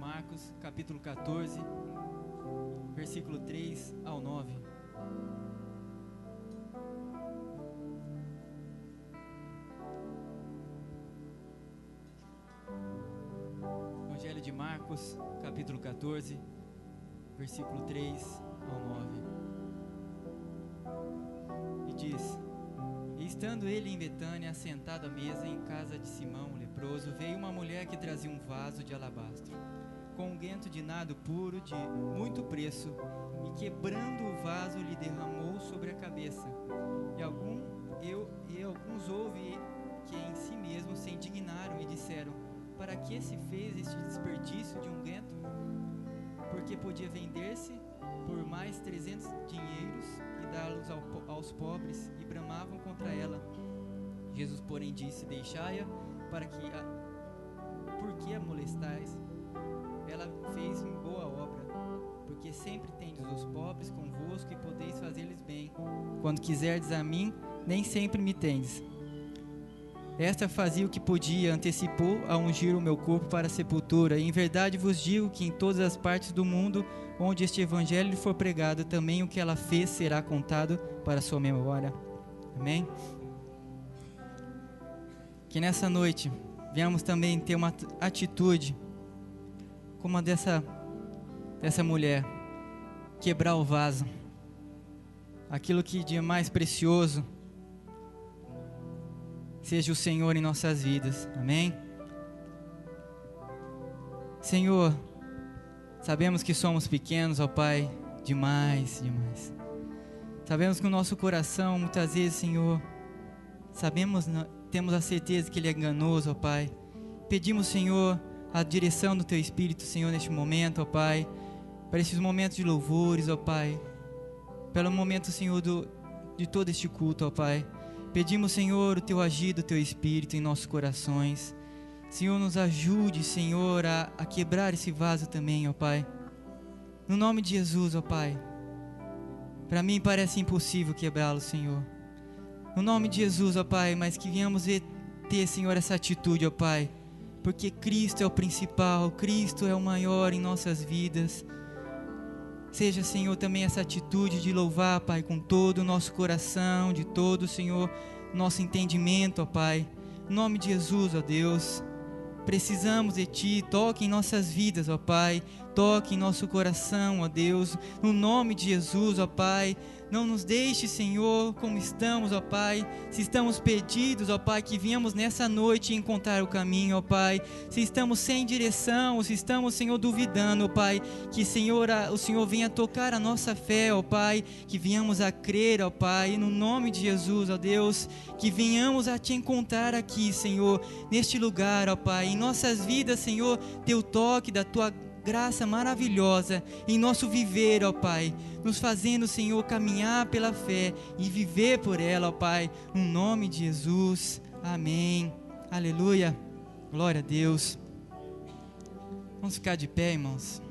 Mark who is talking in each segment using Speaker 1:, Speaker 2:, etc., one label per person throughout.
Speaker 1: Marcos, capítulo 14, versículo 3 ao 9. Evangelho de Marcos, capítulo 14, versículo 3 ao 9. E diz: E estando ele em Betânia, assentado à mesa em casa de Simão, o leproso, veio uma mulher que trazia um vaso de alabastro, com unguento de nardo puro de muito preço, e quebrando o vaso lhe derramou sobre a cabeça. E alguns houve que em si mesmos se indignaram e disseram: Para que se fez este desperdício de unguento? Porque podia vender-se por mais 300 dinheiros e dá-los aos pobres, e bramavam contra ela. Jesus, porém, disse: Deixai-a, porque a molestais? Ela fez boa obra, porque sempre tendes os pobres convosco e podeis fazer-lhes bem. Quando quiserdes a mim, nem sempre me tendes. Esta fazia o que podia, antecipou a ungir o meu corpo para a sepultura. E em verdade vos digo que em todas as partes do mundo onde este evangelho for pregado, também o que ela fez será contado para a sua memória. Amém? Que nessa noite venhamos também ter uma atitude como a dessa mulher, quebrar o vaso, aquilo que de mais precioso seja o Senhor em nossas vidas. Amém? Senhor, sabemos que somos pequenos, ó Pai, demais. Sabemos que o nosso coração, muitas vezes, Senhor, temos a certeza que ele é enganoso, ó Pai. Pedimos, Senhor, a direção do Teu Espírito, Senhor, neste momento, ó Pai, para esses momentos de louvores, ó Pai, pelo momento, Senhor, de todo este culto, ó Pai. Pedimos, Senhor, o Teu agir do Teu Espírito em nossos corações. Senhor, nos ajude, Senhor, a quebrar esse vaso também, ó Pai. No nome de Jesus, ó Pai. Para mim parece impossível quebrá-lo, Senhor. No nome de Jesus, ó Pai, mas que venhamos ter, Senhor, essa atitude, ó Pai. Porque Cristo é o principal, Cristo é o maior em nossas vidas. Seja, Senhor, também essa atitude de louvar, Pai, com todo o nosso coração, de todo, Senhor, nosso entendimento, ó Pai. Em nome de Jesus, ó Deus, precisamos de Ti. Toque em nossas vidas, ó Pai. Toque em nosso coração, ó Deus. No nome de Jesus, ó Pai. Não nos deixe, Senhor, como estamos, ó Pai. Se estamos perdidos, ó Pai, que viemos nessa noite encontrar o caminho, ó Pai. Se estamos sem direção, ou se estamos, Senhor, duvidando, ó Pai, que, Senhor, o Senhor venha tocar a nossa fé, ó Pai. Que venhamos a crer, ó Pai, no nome de Jesus, ó Deus. Que venhamos a Te encontrar aqui, Senhor, neste lugar, ó Pai. Em nossas vidas, Senhor, Teu toque da Tua graça maravilhosa em nosso viver, ó Pai, nos fazendo, Senhor, caminhar pela fé e viver por ela, ó Pai, no nome de Jesus, amém, aleluia, glória a Deus. Vamos ficar de pé, irmãos.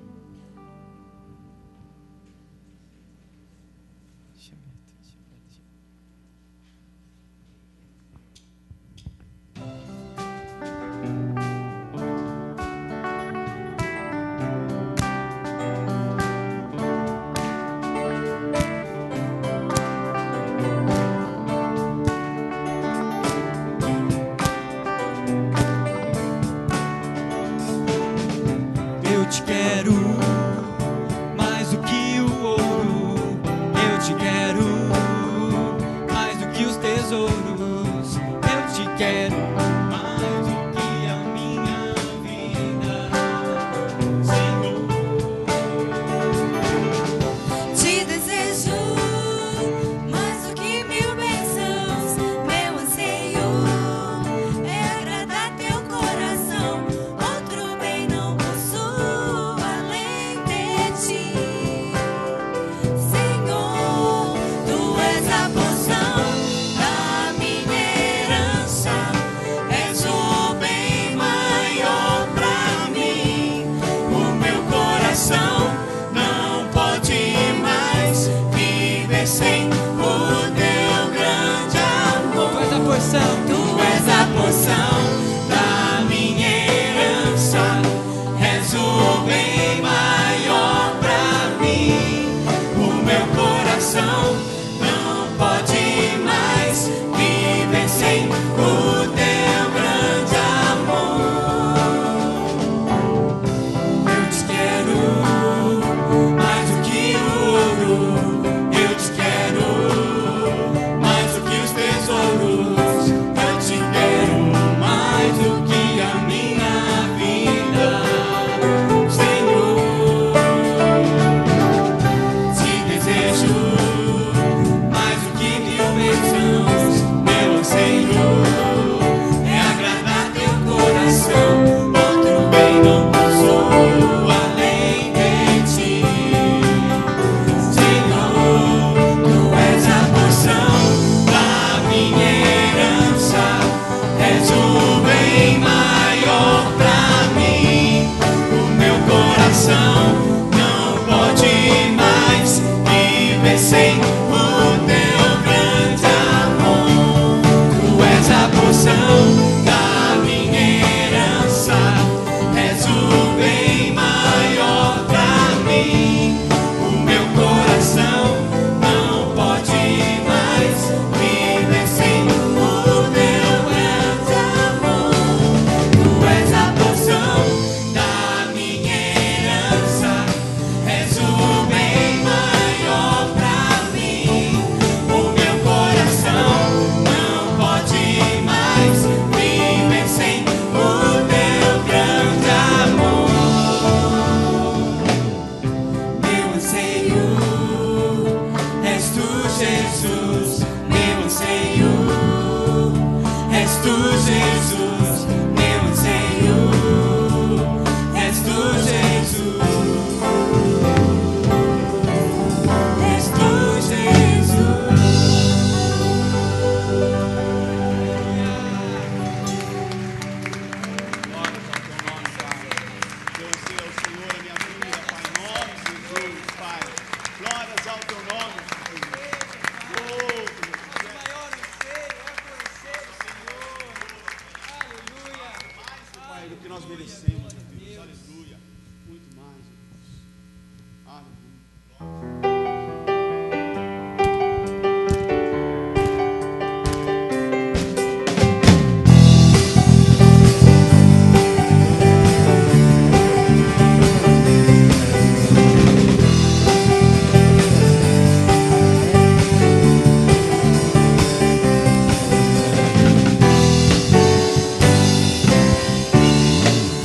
Speaker 1: Eu te quero mais do que o ouro, eu te quero mais do que os tesouros, eu te quero mais do que a minha vida, Senhor.
Speaker 2: Te desejo mais do que mil bênçãos, meu anseio é agradar teu coração, outro bem não posso além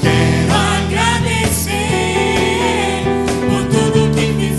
Speaker 2: Quero agradecer por tudo que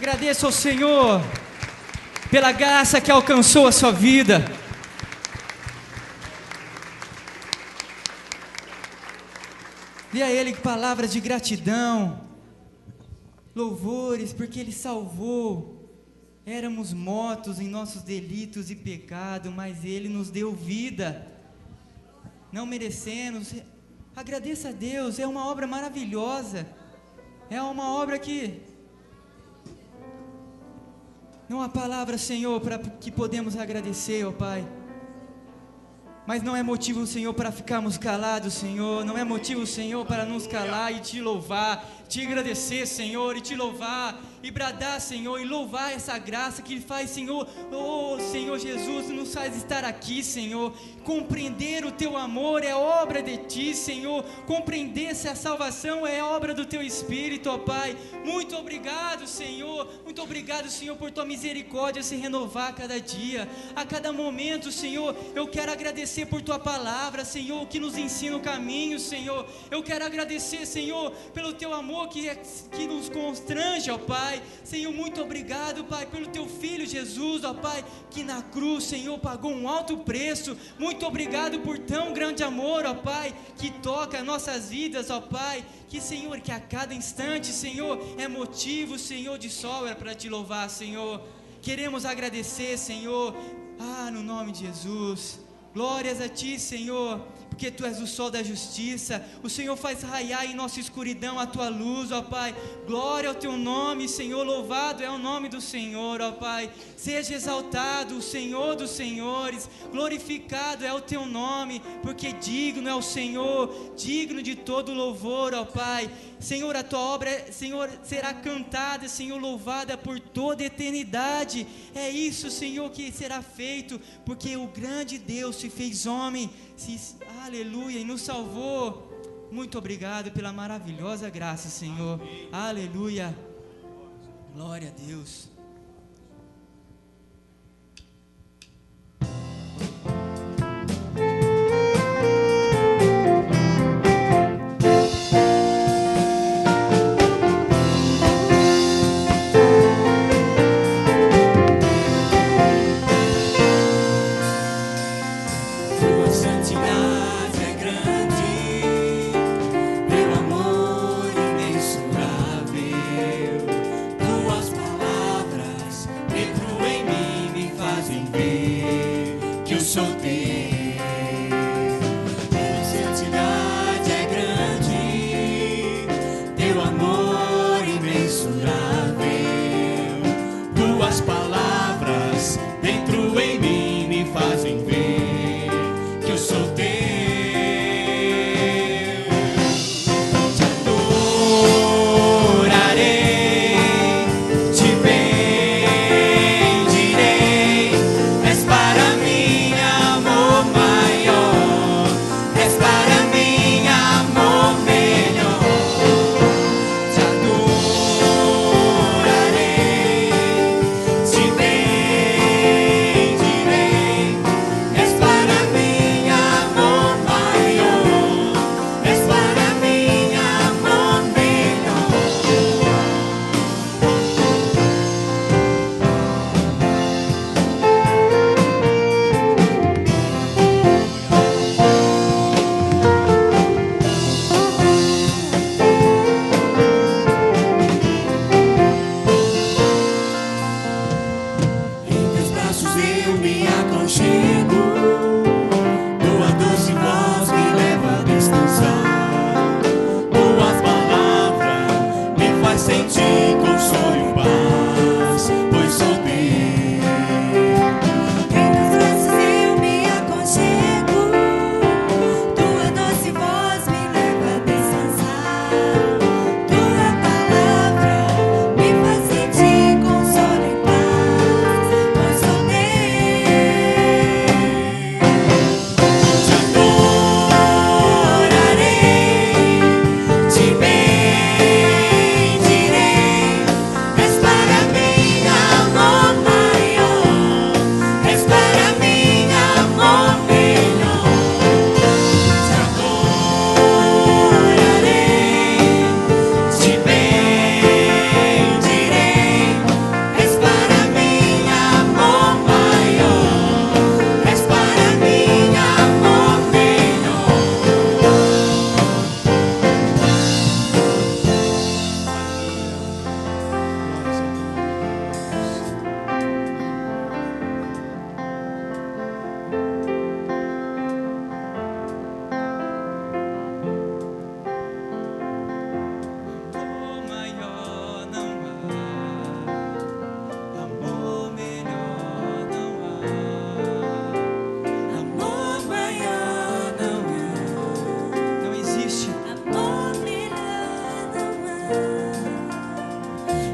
Speaker 1: Agradeça ao Senhor pela graça que alcançou a sua vida. Dê a Ele palavras de gratidão, louvores, porque Ele salvou. Éramos mortos em nossos delitos e pecados, mas Ele nos deu vida. Não merecemos. Agradeça a Deus, é uma obra maravilhosa. É uma obra que não há palavra, Senhor, para que podemos agradecer, ó Pai. Mas não é motivo, Senhor, para ficarmos calados, Senhor. Não é motivo, Senhor, para nos calar e te louvar, te agradecer, Senhor, e te louvar, e bradar, Senhor, e louvar essa graça que faz, Senhor, oh Senhor Jesus, nos faz estar aqui, Senhor. Compreender o teu amor é obra de ti, Senhor. Compreender se a salvação é obra do teu Espírito, ó Pai. Muito obrigado, Senhor. Muito obrigado, Senhor, por tua misericórdia se renovar a cada dia, a cada momento, Senhor. Eu quero agradecer por tua palavra, Senhor, que nos ensina o caminho, Senhor. Eu quero agradecer, Senhor, pelo teu amor que nos constrange, ó Pai. Senhor, muito obrigado, Pai, pelo teu Filho Jesus, ó Pai, que na cruz, Senhor, pagou um alto preço. Muito obrigado por tão grande amor, ó Pai, que toca nossas vidas, ó Pai. Que, Senhor, que a cada instante, Senhor, é motivo, Senhor, de sobra para te louvar, Senhor. Queremos agradecer, Senhor, no nome de Jesus. Glórias a ti, Senhor, porque tu és o sol da justiça. O Senhor faz raiar em nossa escuridão a tua luz, ó Pai. Glória ao teu nome, Senhor. Louvado é o nome do Senhor, ó Pai. Seja exaltado o Senhor dos senhores. Glorificado é o teu nome, porque digno é o Senhor, digno de todo louvor, ó Pai. Senhor, a tua obra, Senhor, será cantada, Senhor, louvada por toda a eternidade. É isso, Senhor, que será feito, porque o grande Deus se fez homem, aleluia, e nos salvou. Muito obrigado pela maravilhosa graça, Senhor. Aleluia. Glória a Deus.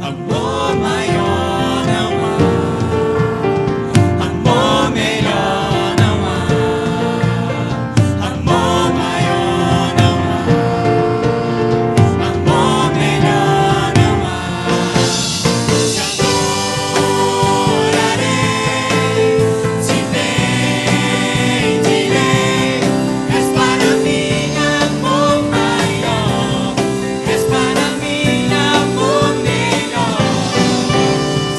Speaker 2: Amor maior não há, amor melhor não há, amor maior não há, amor melhor não há. Te adorarei, te bendirei, és para mim amor maior, és para mim amor melhor.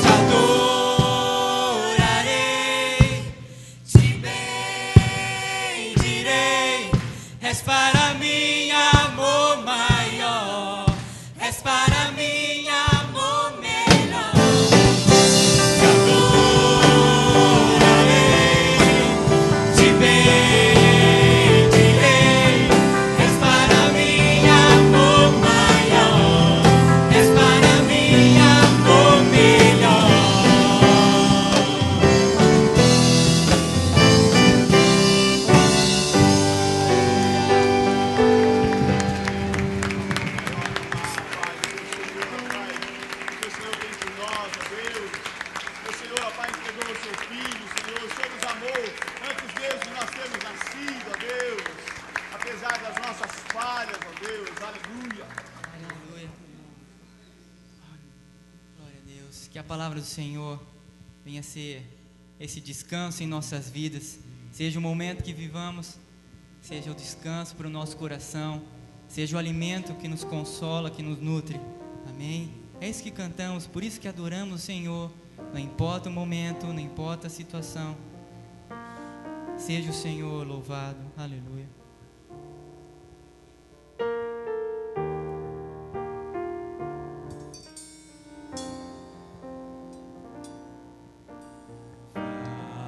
Speaker 2: Te adorarei, te bendirei, és para mim amor maior, és para mim amor melhor. Te adorarei, te bendirei, és para mim amor maior, és para mim amor melhor.
Speaker 3: Que o Senhor tem por nós, ó Deus. Que o Senhor, ó Pai, entregou o seu Filho, Senhor. O Senhor nos amou antes mesmo de nós termos nascido, ó Deus. Apesar das nossas falhas, ó Deus. Aleluia.
Speaker 1: Aleluia. Glória a Deus. Que a palavra do Senhor venha ser esse descanso em nossas vidas. Seja o momento que vivamos, seja o descanso para o nosso coração, seja o alimento que nos consola, que nos nutre. Amém? É isso que cantamos, por isso que adoramos o Senhor. Não importa o momento, não importa a situação. Seja o Senhor louvado. Aleluia.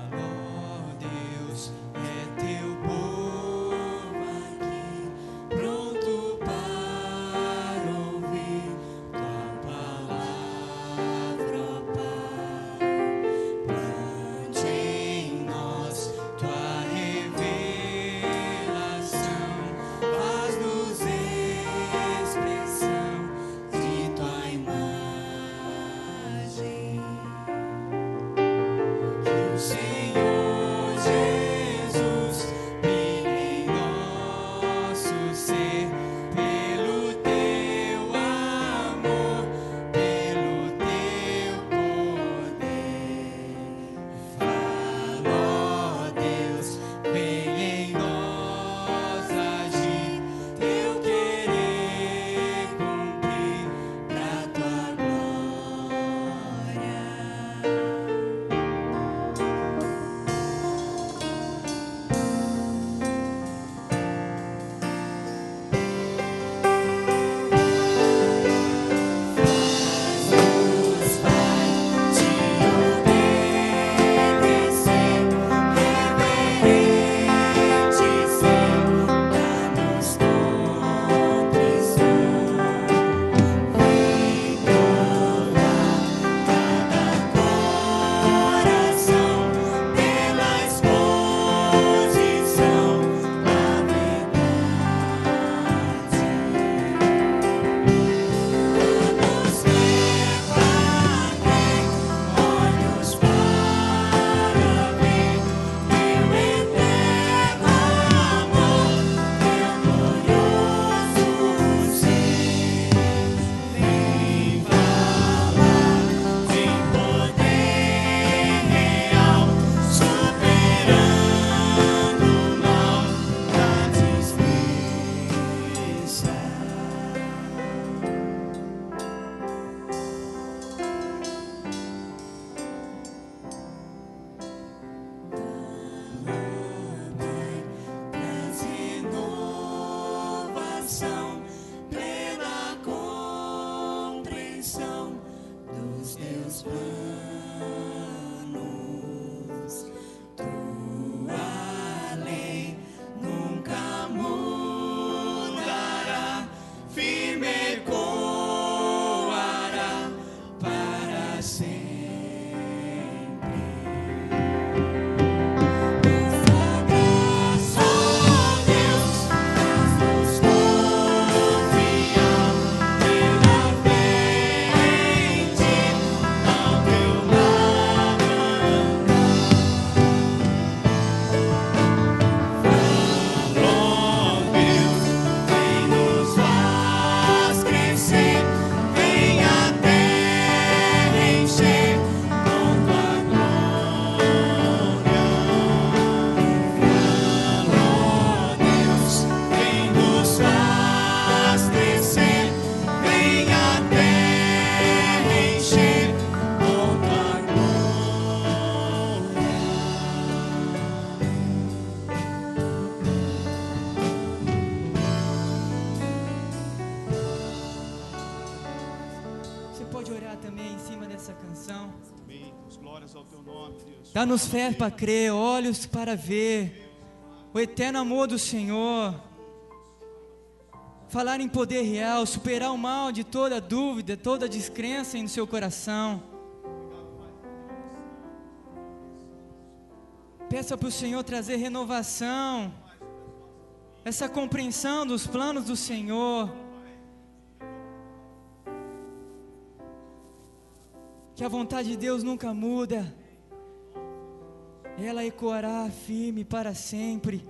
Speaker 1: Ó Deus, é teu povo aqui, pronto para ouvir tua palavra, ó Pai. Plante em nós tua revelação, faz-nos expressão de tua imagem. Que o Senhor Jesus brilhe em nosso ser, pelo teu amor, pelo teu poder. Fala, ó Deus, vem em nós agir, teu querer cumprir pra tua glória. Faz-nos, Pai, te obedecer, reverente ser, dá-nos contrição. Vem provar cada coração pela exposição da verdade. Nos leva além, olhos para ver teu eterno amor, teu glorioso ser. Vem falar em poder real, superando o mal da descrença. Pai, traz renovação, plena compreensão dos teus planos. Tua lei nunca mudará, firme ecoará para sempre. Tua graça, ó Deus, faz-nos confiar pela fé em pode orar também em cima dessa canção.
Speaker 3: Amém. Glórias ao teu nome, Deus.
Speaker 1: Dá-nos fé para crer, olhos para ver o eterno amor do Senhor. Falar em poder real, superar o mal de toda dúvida, toda descrença em seu coração. Peça para o Senhor trazer renovação, essa compreensão dos planos do Senhor. Que a vontade de Deus nunca muda, ela ecoará firme para sempre.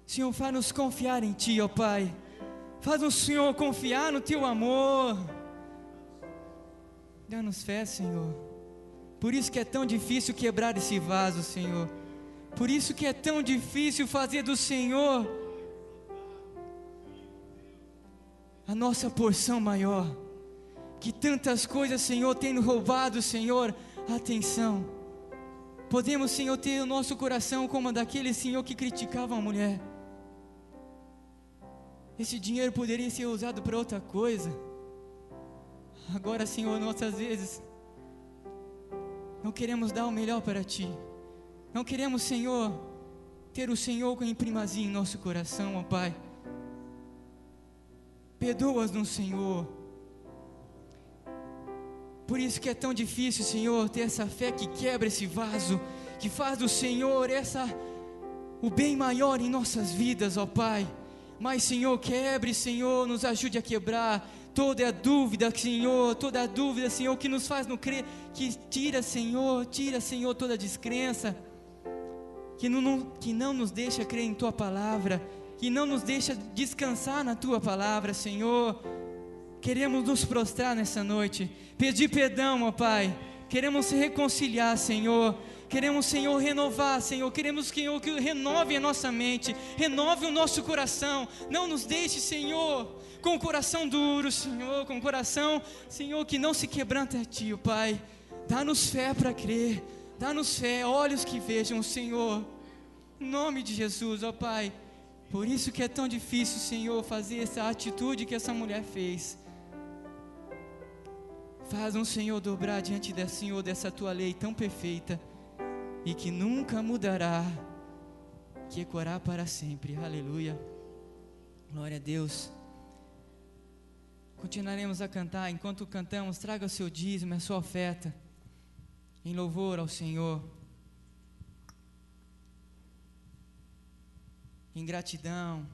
Speaker 1: Senhor, faz-nos confiar em Ti, ó Pai. Faz-nos, Senhor, confiar no Teu amor. Dá-nos fé, Senhor. Por isso que é tão difícil quebrar esse vaso, Senhor. Por isso que é tão difícil fazer do Senhor a nossa porção maior. Que tantas coisas, Senhor, tem nos roubado, Senhor, a atenção. Podemos, Senhor, ter o nosso coração como a daquele, Senhor, que criticava a mulher. Esse dinheiro poderia ser usado para outra coisa. Agora, Senhor, nós às vezes não queremos dar o melhor para Ti. Não queremos, Senhor, ter o Senhor em primazia em nosso coração, ó Pai. Perdoa-nos, Senhor. Por isso que é tão difícil, Senhor, ter essa fé que quebra esse vaso, que faz do Senhor o bem maior em nossas vidas, ó Pai. Mas, Senhor, quebre, Senhor, nos ajude a quebrar toda a dúvida, Senhor, que nos faz não crer, que tira, Senhor, toda a descrença, que não nos deixa crer em Tua palavra, que não nos deixa descansar na Tua palavra, Senhor. Queremos nos prostrar nessa noite, pedir perdão, ó Pai. Queremos se reconciliar, Senhor. Queremos, Senhor, renovar, Senhor. Queremos, Senhor, que renove a nossa mente, renove o nosso coração. Não nos deixe, Senhor, com o coração duro, Senhor, com o coração, Senhor, que não se quebranta a Ti, ó Pai. Dá-nos fé para crer, dá-nos fé, olhos que vejam, Senhor. Em nome de Jesus, ó Pai. Por isso que é tão difícil, Senhor, fazer essa atitude que essa mulher fez. Faz um, Senhor, dobrar diante da Senhor, dessa Tua lei tão perfeita e que nunca mudará, que ecoará para sempre. Aleluia. Glória a Deus. Continuaremos a cantar. Enquanto cantamos, traga o seu dízimo, a sua oferta, em louvor ao Senhor, em gratidão.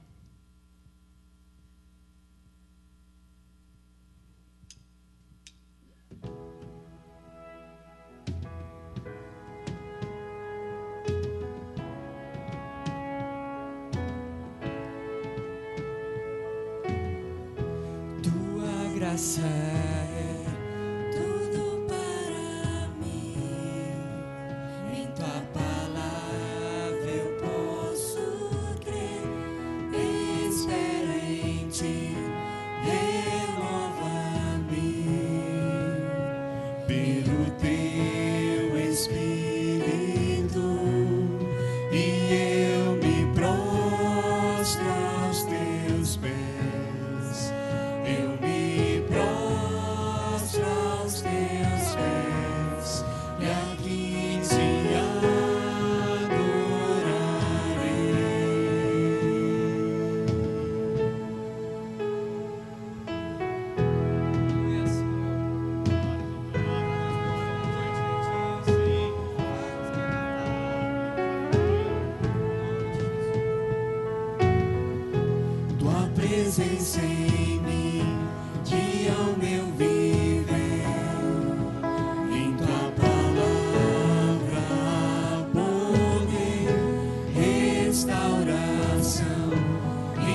Speaker 1: Tua graça é
Speaker 2: Tudo para mim, em Tua palavra eu posso crer. Espero em Ti, renova-me pelo Teu Espírito, e eu me prostro aos Teus pés. Eu me prostro aos Teus pés, e aqui Te Tua presença em mim guia o meu viver, em Tua palavra há poder, restauração e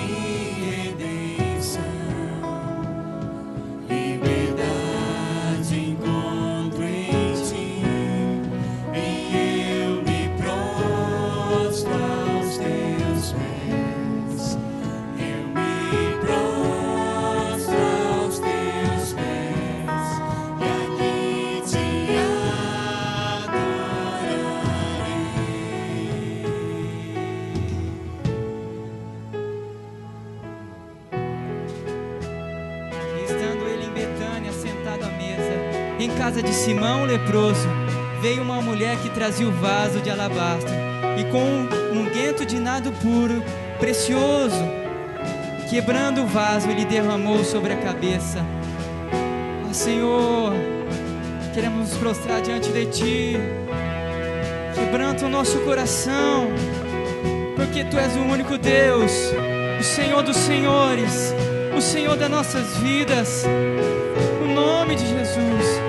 Speaker 2: redenção, liberdade encontro em Ti, e eu me prostro aos Teus pés. Eu me prostro
Speaker 1: em casa de Simão o leproso, veio uma mulher que trazia o vaso de alabastro, e com um unguento de nardo puro, precioso, quebrando o vaso, ele derramou sobre a cabeça. Ó Senhor, queremos nos prostrar diante de Ti. Quebranta o nosso coração, porque Tu és o único Deus, o Senhor dos senhores, o Senhor das nossas vidas. No nome de Jesus.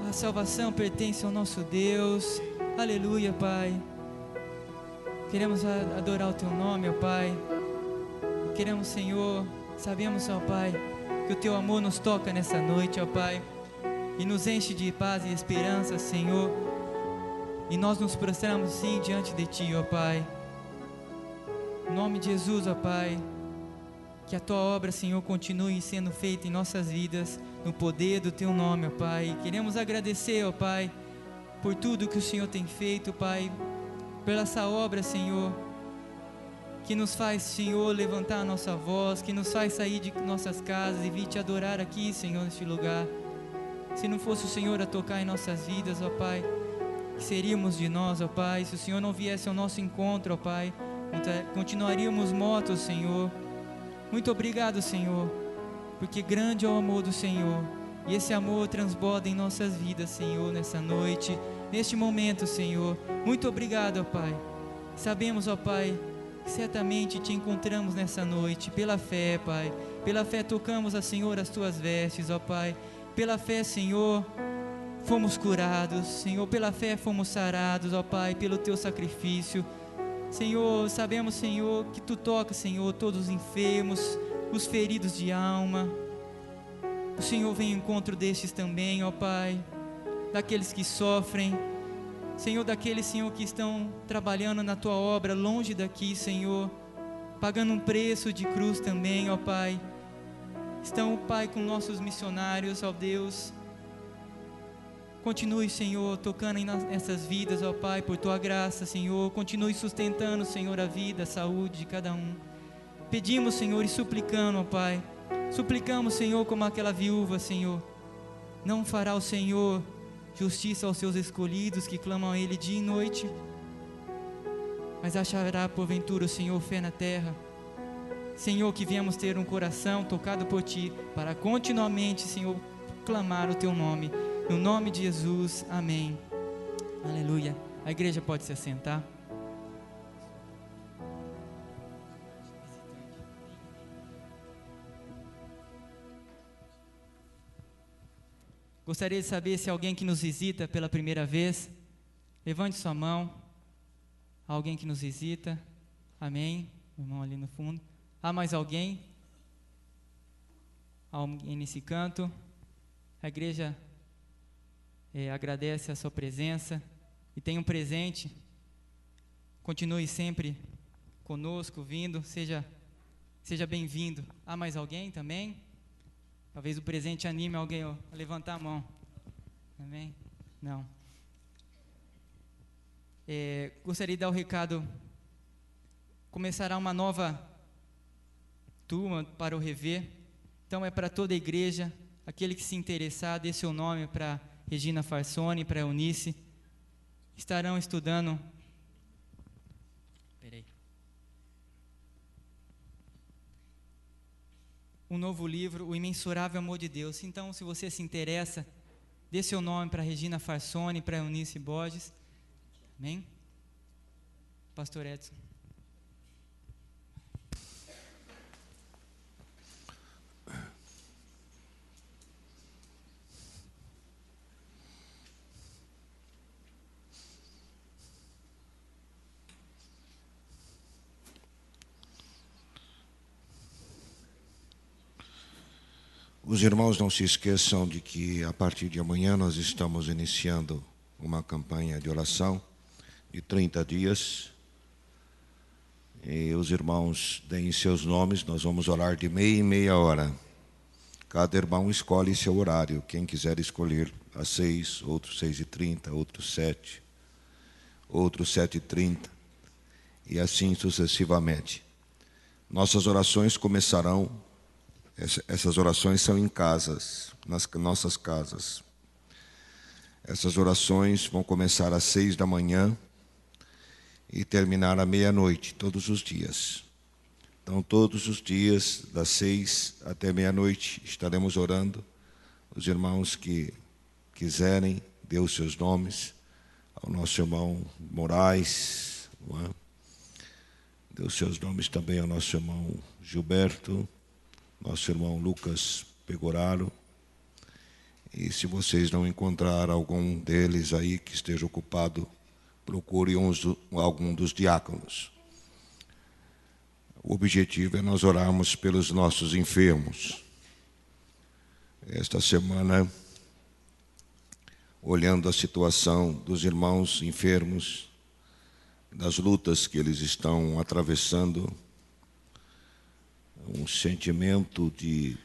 Speaker 1: A salvação pertence ao nosso Deus. Aleluia, Pai. Queremos adorar o Teu nome, ó Pai. Queremos, Senhor, sabemos, ó Pai, que o Teu amor nos toca nessa noite, ó Pai, e nos enche de paz e esperança, Senhor. E nós nos prostramos sim diante de Ti, ó Pai. Em nome de Jesus, ó Pai, que a Tua obra, Senhor, continue sendo feita em nossas vidas, no poder do Teu nome, ó Pai. Queremos agradecer, ó Pai, por tudo que o Senhor tem feito, Pai, pela essa obra, Senhor, que nos faz, Senhor, levantar a nossa voz, que nos faz sair de nossas casas e vir Te adorar aqui, Senhor, neste lugar. Se não fosse o Senhor a tocar em nossas vidas, ó Pai, que seríamos de nós, ó Pai, se o Senhor não viesse ao nosso encontro, ó Pai, continuaríamos mortos, Senhor. Muito obrigado, Senhor, porque grande é o amor do Senhor, e esse amor transborda em nossas vidas, Senhor, nessa noite, neste momento, Senhor. Muito obrigado, ó Pai. Sabemos, ó Pai, que certamente Te encontramos nessa noite, pela fé, Pai. Pela fé tocamos, a Senhor, as Tuas vestes, ó Pai. Pela fé, Senhor, fomos curados, Senhor. Pela fé fomos sarados, ó Pai, pelo Teu sacrifício. Senhor, sabemos, Senhor, que Tu tocas, Senhor, todos os enfermos, os feridos de alma. O Senhor vem ao encontro destes também, ó Pai, daqueles que sofrem, Senhor, daqueles, Senhor, que estão trabalhando na Tua obra, longe daqui, Senhor, pagando um preço de cruz também, ó Pai. Estão, Pai, com nossos missionários, ó Deus. Continue, Senhor, tocando nessas vidas, ó Pai, por Tua graça, Senhor. Continue sustentando, Senhor, a vida, a saúde de cada um. Pedimos, Senhor, e suplicando, ó Pai. Suplicamos, Senhor, como aquela viúva, Senhor. Não fará o Senhor justiça aos seus escolhidos que clamam a Ele dia e noite, mas achará porventura o Senhor fé na terra. Senhor, que viemos ter um coração tocado por Ti, para continuamente, Senhor, clamar o Teu nome. No nome de Jesus, amém. Aleluia. A igreja pode se assentar. Gostaria de saber se alguém que nos visita pela primeira vez, levante sua mão. Alguém que nos visita, amém. O irmão ali no fundo. Há mais alguém? Alguém nesse canto? A igreja agradece a sua presença e tem um presente. Continue sempre conosco, vindo, seja bem-vindo. Há mais alguém também? Talvez o presente anime alguém a levantar a mão. Amém? Não. Gostaria de dar o recado. Começará uma nova turma para o Rever. Então é para toda a igreja. Aquele que se interessar, dê seu nome para Regina Farsoni, para Eunice. Estarão estudando. Um novo livro, O Imensurável Amor de Deus. Então, se você se interessa, dê seu nome para Regina Farsoni, para Eunice Borges. Amém? Pastor Edson.
Speaker 4: Os irmãos não se esqueçam de que a partir de amanhã nós estamos iniciando uma campanha de oração de 30 dias. E os irmãos deem seus nomes, nós vamos orar de meia em meia hora. Cada irmão escolhe seu horário. Quem quiser escolher às 6, outros 6h30, outros 7, outros 7h30 e assim sucessivamente. Nossas orações começarão. Essas orações são em casas, nas nossas casas. Essas orações vão começar às 6 da manhã e terminar à meia-noite, todos os dias. Então, todos os dias, das 6 até meia-noite, estaremos orando. Os irmãos que quiserem, dê os seus nomes. Ao nosso irmão Moraes, não é? Dê os seus nomes também ao nosso irmão Gilberto, nosso irmão Lucas Pegoraro. E se vocês não encontrar algum deles aí que esteja ocupado, procure algum dos diáconos. O objetivo é nós orarmos pelos nossos enfermos. Esta semana, olhando a situação dos irmãos enfermos, das lutas que eles estão atravessando, um sentimento de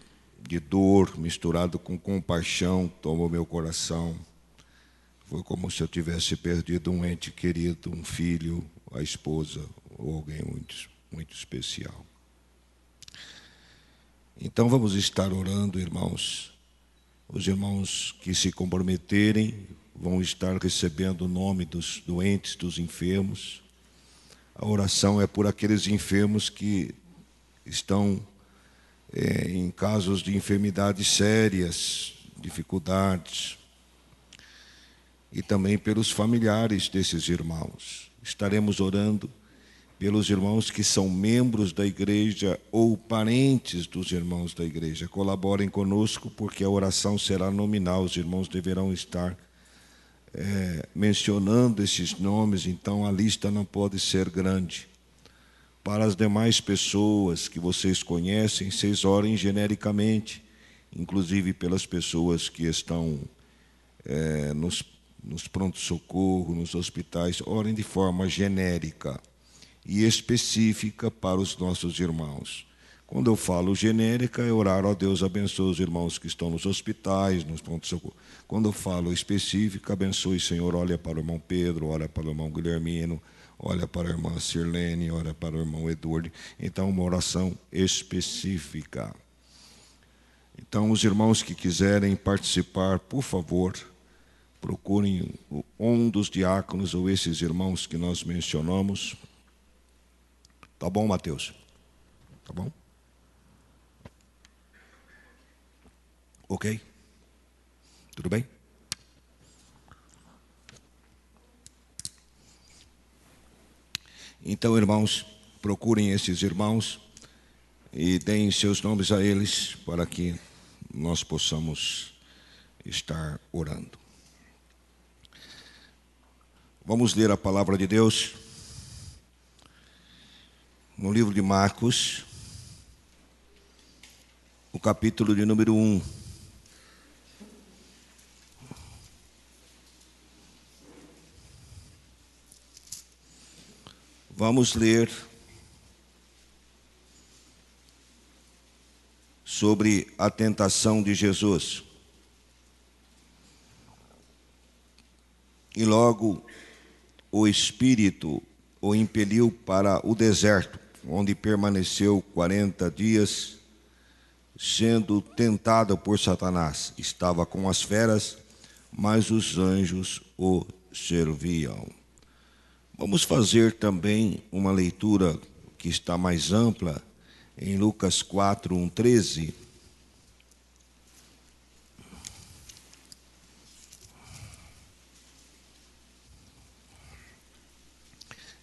Speaker 4: dor misturado com compaixão tomou meu coração. Foi como se eu tivesse perdido um ente querido, um filho, a esposa ou alguém muito, muito especial. Então vamos estar orando, irmãos. Os irmãos que se comprometerem vão estar recebendo o nome dos doentes, dos enfermos. A oração é por aqueles enfermos que estão em casos de enfermidades sérias, dificuldades, e também pelos familiares desses irmãos. Estaremos orando pelos irmãos que são membros da igreja ou parentes dos irmãos da igreja. Colaborem conosco, porque a oração será nominal. Os irmãos deverão estar mencionando esses nomes, então a lista não pode ser grande. Para as demais pessoas que vocês conhecem, vocês orem genericamente, inclusive pelas pessoas que estão nos pronto-socorro, nos hospitais. Orem de forma genérica e específica para os nossos irmãos. Quando eu falo genérica, é orar, ó Deus, abençoe os irmãos que estão nos hospitais, nos pronto-socorro. Quando eu falo específica, abençoe, Senhor, olha para o irmão Pedro, olha para o irmão Guilhermino, olha para a irmã Sirlene, olha para o irmão Eduardo. Então, uma oração específica. Então, os irmãos que quiserem participar, por favor, procurem um dos diáconos ou esses irmãos que nós mencionamos. Tá bom, Mateus? Tá bom? Ok? Tudo bem? Então, irmãos, procurem esses irmãos e deem seus nomes a eles para que nós possamos estar orando. Vamos ler a palavra de Deus no livro de Marcos, o capítulo de número 1. Vamos ler sobre a tentação de Jesus. E logo o Espírito o impeliu para o deserto, onde permaneceu 40 dias, sendo tentado por Satanás. Estava com as feras, mas os anjos o serviam. Vamos fazer também uma leitura que está mais ampla em Lucas 4, 1, 13.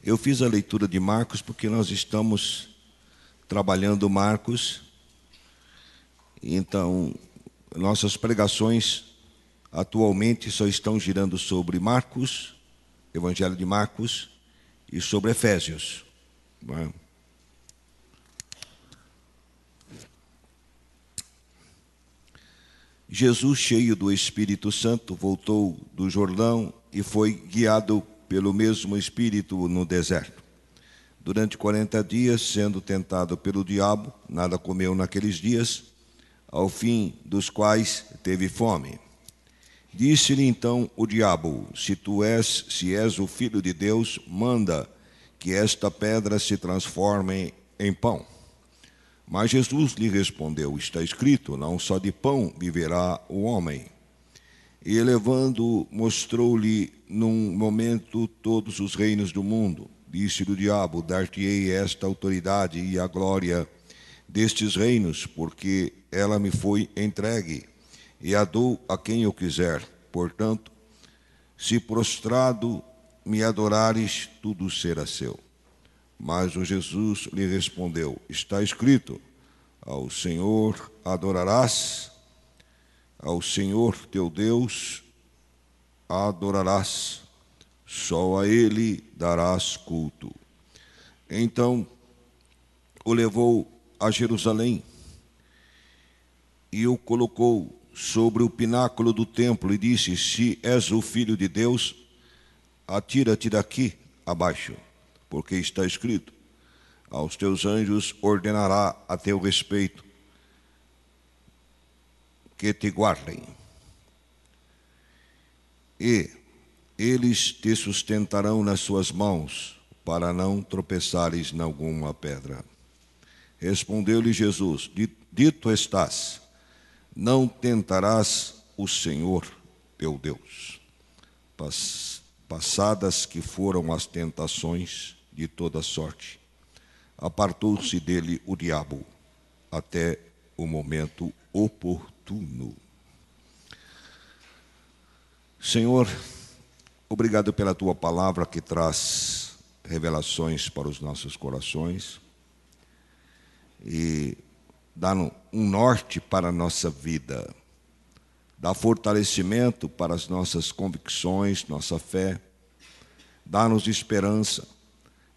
Speaker 4: Eu fiz a leitura de Marcos porque nós estamos trabalhando Marcos. Então, nossas pregações atualmente só estão girando sobre Marcos, Evangelho de Marcos, e sobre Efésios. Jesus, cheio do Espírito Santo, voltou do Jordão e foi guiado pelo mesmo Espírito no deserto. Durante 40 dias, sendo tentado pelo diabo, nada comeu naqueles dias, ao fim dos quais teve fome. Disse-lhe então o diabo: se és o Filho de Deus, manda que esta pedra se transforme em pão. Mas Jesus lhe respondeu: está escrito, não só de pão viverá o homem. E elevando, mostrou-lhe num momento todos os reinos do mundo. Disse-lhe o diabo: dar-te-ei esta autoridade e a glória destes reinos, porque ela me foi entregue, e a dou a quem eu quiser. Portanto, se prostrado me adorares, tudo será seu. Mas o Jesus lhe respondeu: está escrito, ao Senhor adorarás, ao Senhor teu Deus adorarás, só a Ele darás culto. Então o levou a Jerusalém e o colocou sobre o pináculo do templo e disse: se és o Filho de Deus, atira-te daqui abaixo, porque está escrito, aos teus anjos ordenará a teu respeito que te guardem, e eles te sustentarão nas suas mãos, para não tropeçares em alguma pedra. Respondeu-lhe Jesus: dito estás, não tentarás o Senhor teu Deus. Passadas que foram as tentações de toda sorte. Apartou-se dele o diabo até o momento oportuno. Senhor, obrigado pela tua palavra que traz revelações para os nossos corações e dá um norte para a nossa vida, dá fortalecimento para as nossas convicções, nossa fé, dá-nos esperança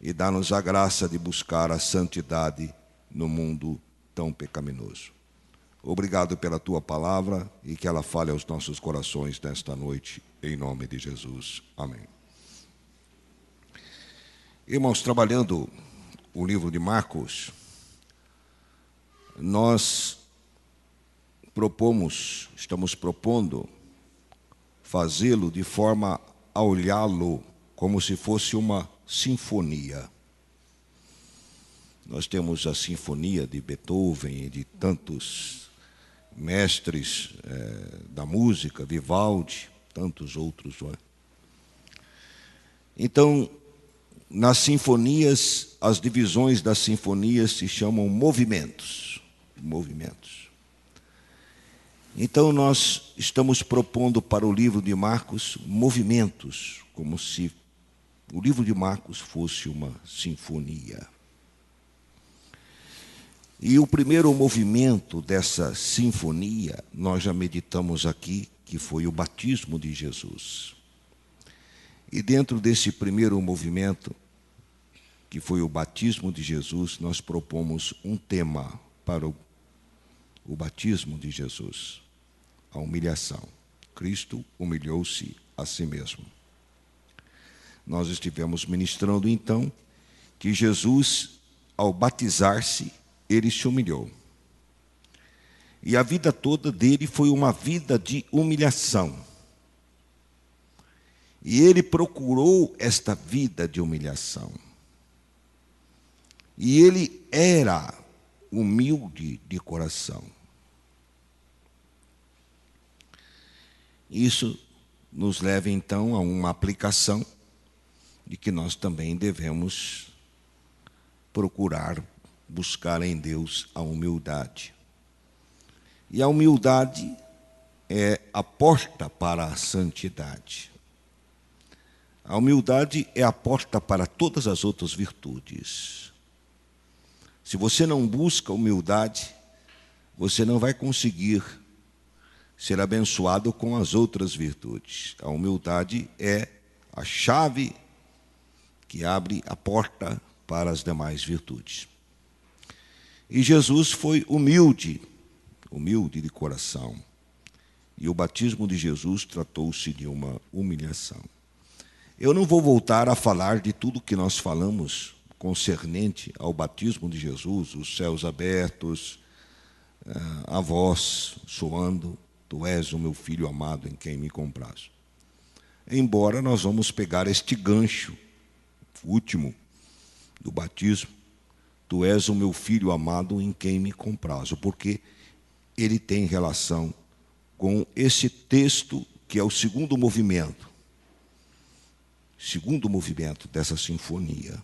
Speaker 4: e dá-nos a graça de buscar a santidade no mundo tão pecaminoso. Obrigado pela tua palavra e que ela fale aos nossos corações nesta noite, em nome de Jesus. Amém. Irmãos, trabalhando o livro de Marcos, nós estamos propondo fazê-lo de forma a olhá-lo como se fosse uma sinfonia. Nós temos a sinfonia de Beethoven e de tantos mestres da música, Vivaldi, tantos outros. Não é? Então, nas sinfonias, as divisões das sinfonias se chamam movimentos. Então, nós estamos propondo para o livro de Marcos movimentos, como se o livro de Marcos fosse uma sinfonia. E o primeiro movimento dessa sinfonia, nós já meditamos aqui, que foi o batismo de Jesus. E dentro desse primeiro movimento, que foi o batismo de Jesus, nós propomos um tema para o batismo de Jesus: a humilhação. Cristo humilhou-se a si mesmo. Nós estivemos ministrando então que Jesus, ao batizar-se, ele se humilhou. E a vida toda dele foi uma vida de humilhação. E ele procurou esta vida de humilhação. E ele era humilde de coração. Isso nos leva então a uma aplicação de que nós também devemos procurar buscar em Deus a humildade. E a humildade é a porta para a santidade. A humildade é a porta para todas as outras virtudes. Se você não busca humildade, você não vai conseguir ser abençoado com as outras virtudes. A humildade é a chave que abre a porta para as demais virtudes. E Jesus foi humilde de coração. E o batismo de Jesus tratou-se de uma humilhação. Eu não vou voltar a falar de tudo que nós falamos concernente ao batismo de Jesus, os céus abertos, a voz soando: Tu és o meu filho amado em quem me comprazo. Embora nós vamos pegar este gancho último do batismo: Tu és o meu filho amado em quem me comprazo, porque ele tem relação com esse texto que é o segundo movimento dessa sinfonia.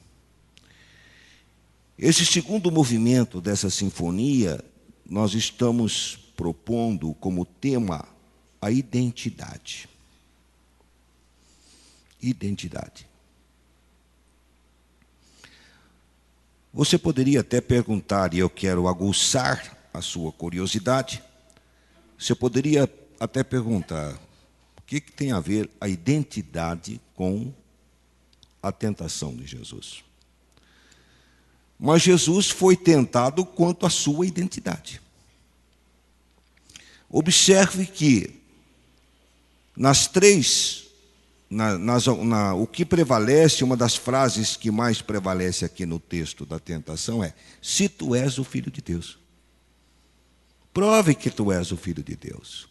Speaker 4: Esse segundo movimento dessa sinfonia, nós estamos propondo como tema a identidade. Identidade. Você poderia até perguntar, e eu quero aguçar a sua curiosidade, você poderia até perguntar: o que tem a ver a identidade com a tentação de Jesus? Mas Jesus foi tentado quanto à sua identidade. Observe que nas três, o que prevalece, uma das frases que mais prevalece aqui no texto da tentação é: se tu és o Filho de Deus. Prove que tu és o Filho de Deus.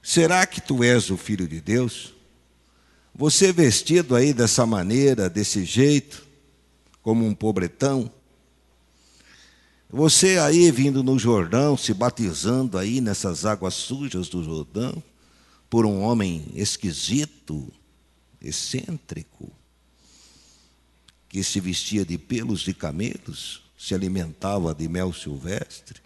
Speaker 4: Será que tu és o Filho de Deus? Você vestido aí dessa maneira, desse jeito, como um pobretão. Você aí vindo no Jordão, se batizando aí nessas águas sujas do Jordão, por um homem esquisito, excêntrico, que se vestia de pelos de camelos, se alimentava de mel silvestre.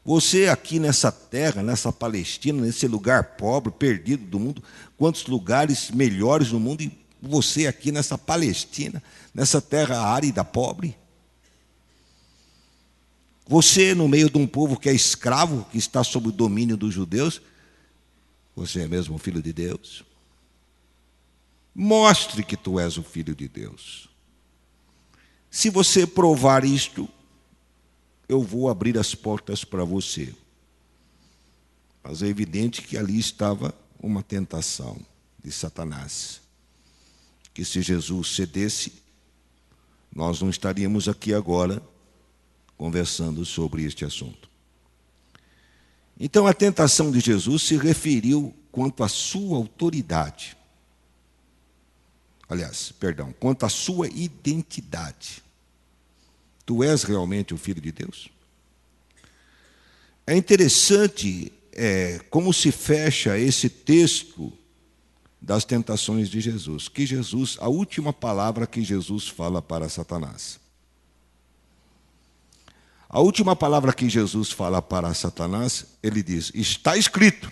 Speaker 4: Você aqui nessa terra, nessa Palestina, nesse lugar pobre, perdido do mundo, quantos lugares melhores no mundo, e você aqui nessa Palestina, nessa terra árida, pobre. Você no meio de um povo que é escravo, que está sob o domínio dos judeus, você é mesmo o Filho de Deus? Mostre que tu és o Filho de Deus. Se você provar isto, eu vou abrir as portas para você. Mas é evidente que ali estava uma tentação de Satanás. Que se Jesus cedesse, nós não estaríamos aqui agora conversando sobre este assunto. Então a tentação de Jesus se referiu quanto à sua autoridade. Quanto à sua identidade. Tu és realmente o Filho de Deus? É interessante como se fecha esse texto das tentações de Jesus. A última palavra que Jesus fala para Satanás. A última palavra que Jesus fala para Satanás, ele diz: está escrito,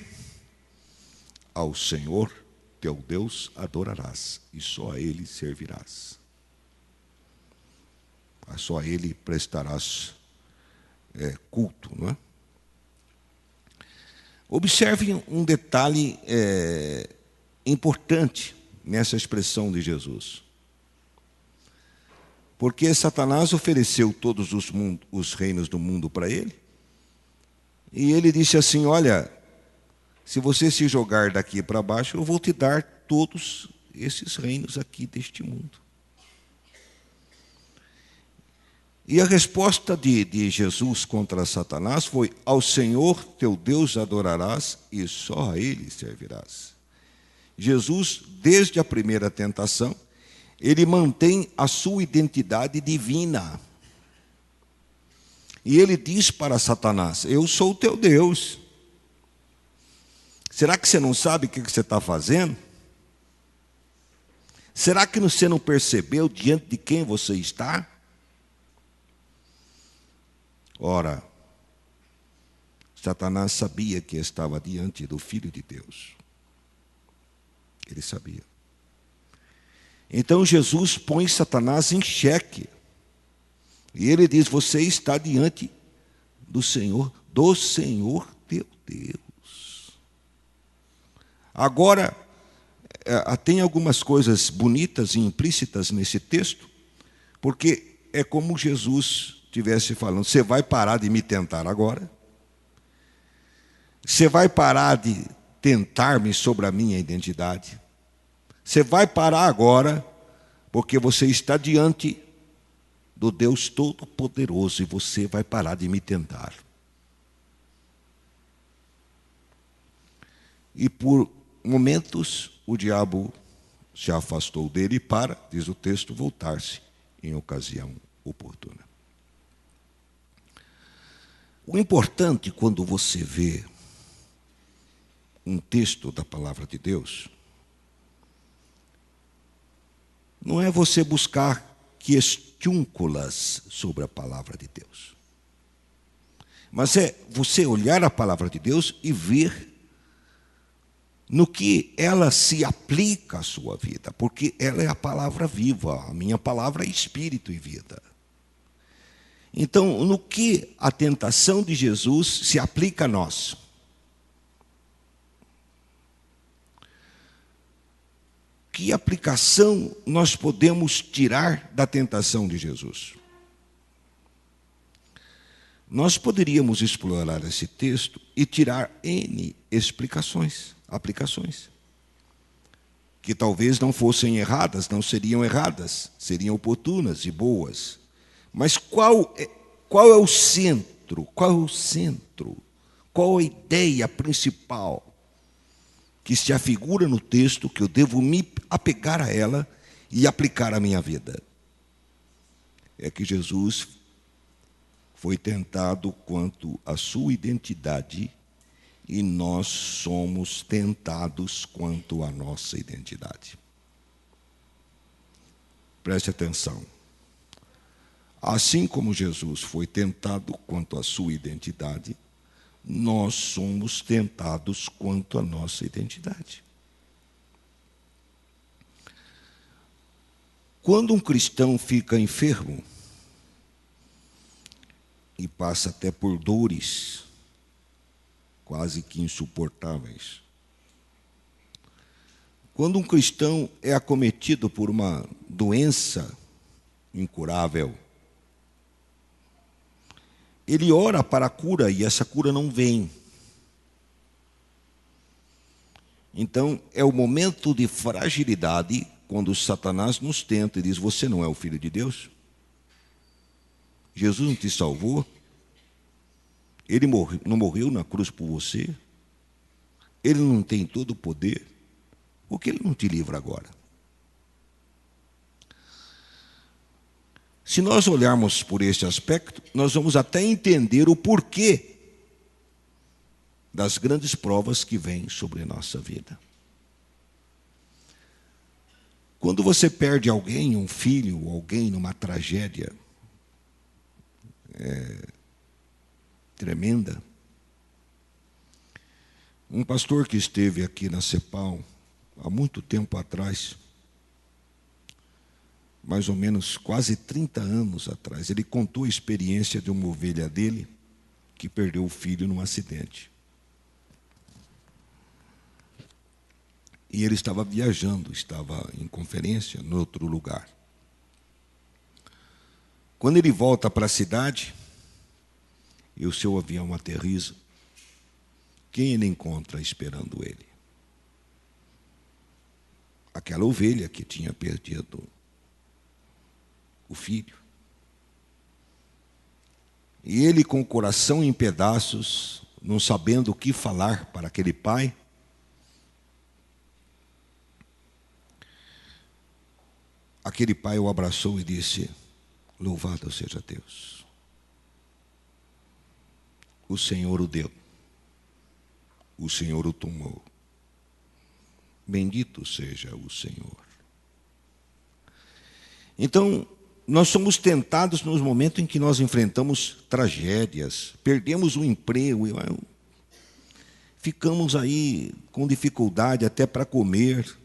Speaker 4: ao Senhor teu Deus adorarás, e só a Ele servirás. Só a Ele prestarás culto, não é? Observe um detalhe importante nessa expressão de Jesus. Porque Satanás ofereceu todos os reinos do mundo para ele, e ele disse assim: olha, se você se jogar daqui para baixo, eu vou te dar todos esses reinos aqui deste mundo. E a resposta de Jesus contra Satanás foi: ao Senhor teu Deus adorarás e só a Ele servirás. Jesus, desde a primeira tentação, ele mantém a sua identidade divina. E ele diz para Satanás: eu sou o teu Deus. Será que você não sabe o que você está fazendo? Será que você não percebeu diante de quem você está? Ora, Satanás sabia que estava diante do Filho de Deus. Ele sabia. Então Jesus põe Satanás em xeque. E ele diz: você está diante do Senhor teu Deus. Agora, tem algumas coisas bonitas e implícitas nesse texto, porque é como Jesus estivesse falando: você vai parar de me tentar agora? Você vai parar de tentar-me sobre a minha identidade? Você vai parar agora, porque você está diante do Deus Todo-Poderoso e você vai parar de me tentar. E por momentos o diabo se afastou dele para, diz o texto, voltar-se em ocasião oportuna. O importante quando você vê um texto da palavra de Deus não é você buscar questiúnculas sobre a palavra de Deus, mas é você olhar a palavra de Deus e ver no que ela se aplica à sua vida, porque ela é a palavra viva, a minha palavra é espírito e vida. Então, no que a tentação de Jesus se aplica a nós? Que aplicação nós podemos tirar da tentação de Jesus? Nós poderíamos explorar esse texto e tirar N aplicações, que talvez não fossem erradas, não seriam erradas, seriam oportunas e boas. Mas qual é o centro? Qual é o centro? Qual a ideia principal que se afigura no texto que eu devo me apegar a ela e aplicar à minha vida? É que Jesus foi tentado quanto à sua identidade e nós somos tentados quanto à nossa identidade. Preste atenção. Assim como Jesus foi tentado quanto à sua identidade, nós somos tentados quanto à nossa identidade. Quando um cristão fica enfermo e passa até por dores quase que insuportáveis, quando um cristão é acometido por uma doença incurável, ele ora para a cura e essa cura não vem. Então, é o momento de fragilidade quando Satanás nos tenta e diz: você não é o Filho de Deus? Jesus não te salvou? Ele não morreu na cruz por você? Ele não tem todo o poder? Por que ele não te livra agora? Se nós olharmos por este aspecto, nós vamos até entender o porquê das grandes provas que vêm sobre a nossa vida. Quando você perde alguém, um filho, ou alguém numa tragédia tremenda, um pastor que esteve aqui na CEPAL há muito tempo atrás, mais ou menos quase 30 anos atrás, ele contou a experiência de uma ovelha dele que perdeu o filho num acidente. E ele estava viajando, estava em conferência em outro lugar. Quando ele volta para a cidade, e o seu avião aterriza, quem ele encontra esperando ele? Aquela ovelha que tinha perdido o filho. E ele, com o coração em pedaços, não sabendo o que falar para aquele pai, aquele pai o abraçou e disse: louvado seja Deus. O Senhor o deu. O Senhor o tomou. Bendito seja o Senhor. Então, nós somos tentados nos momentos em que nós enfrentamos tragédias, perdemos o emprego, ficamos aí com dificuldade até para comer,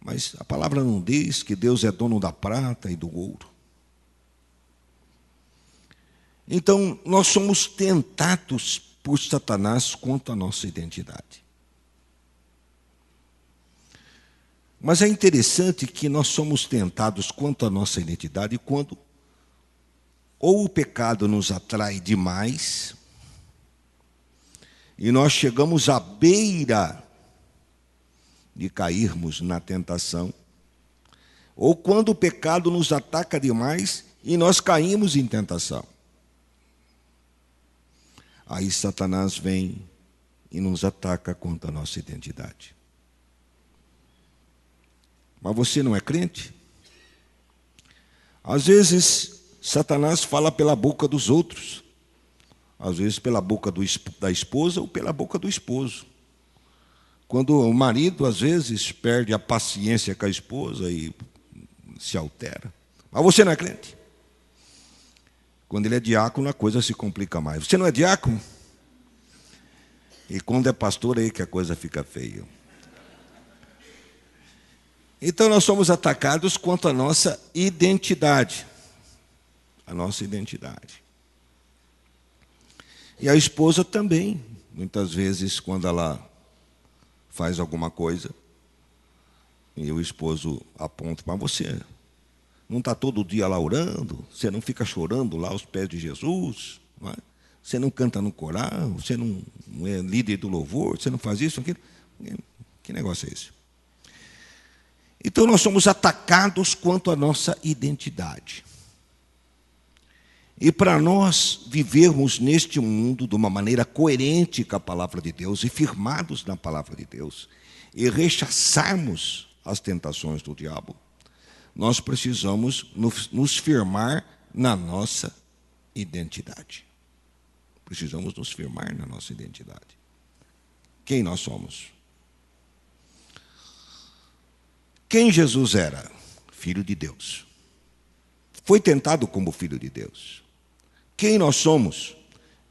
Speaker 4: mas a palavra não diz que Deus é dono da prata e do ouro. Então, nós somos tentados por Satanás quanto à nossa identidade. Mas é interessante que nós somos tentados quanto à nossa identidade quando ou o pecado nos atrai demais e nós chegamos à beira de cairmos na tentação, ou quando o pecado nos ataca demais e nós caímos em tentação. Aí Satanás vem e nos ataca contra a nossa identidade. Mas você não é crente? Às vezes, Satanás fala pela boca dos outros. Às vezes pela boca da esposa ou pela boca do esposo. Quando o marido, às vezes, perde a paciência com a esposa e se altera. Mas você não é crente? Quando ele é diácono, a coisa se complica mais. Você não é diácono? E quando é pastor, aí que a coisa fica feia. Então, nós somos atacados quanto à nossa identidade. A nossa identidade. E a esposa também. Muitas vezes, quando ela faz alguma coisa, e o esposo aponta: mas você não está todo dia lá orando? Você não fica chorando lá aos pés de Jesus? Não é? Você não canta no coral? Você não é líder do louvor? Você não faz isso, aquilo? Que negócio é esse? Então, nós somos atacados quanto à nossa identidade. E para nós vivermos neste mundo de uma maneira coerente com a palavra de Deus e firmados na palavra de Deus e rechaçarmos as tentações do diabo, nós precisamos nos firmar na nossa identidade. Precisamos nos firmar na nossa identidade. Quem nós somos? Quem Jesus era? Filho de Deus. foi tentado como filho de Deus. Quem nós somos?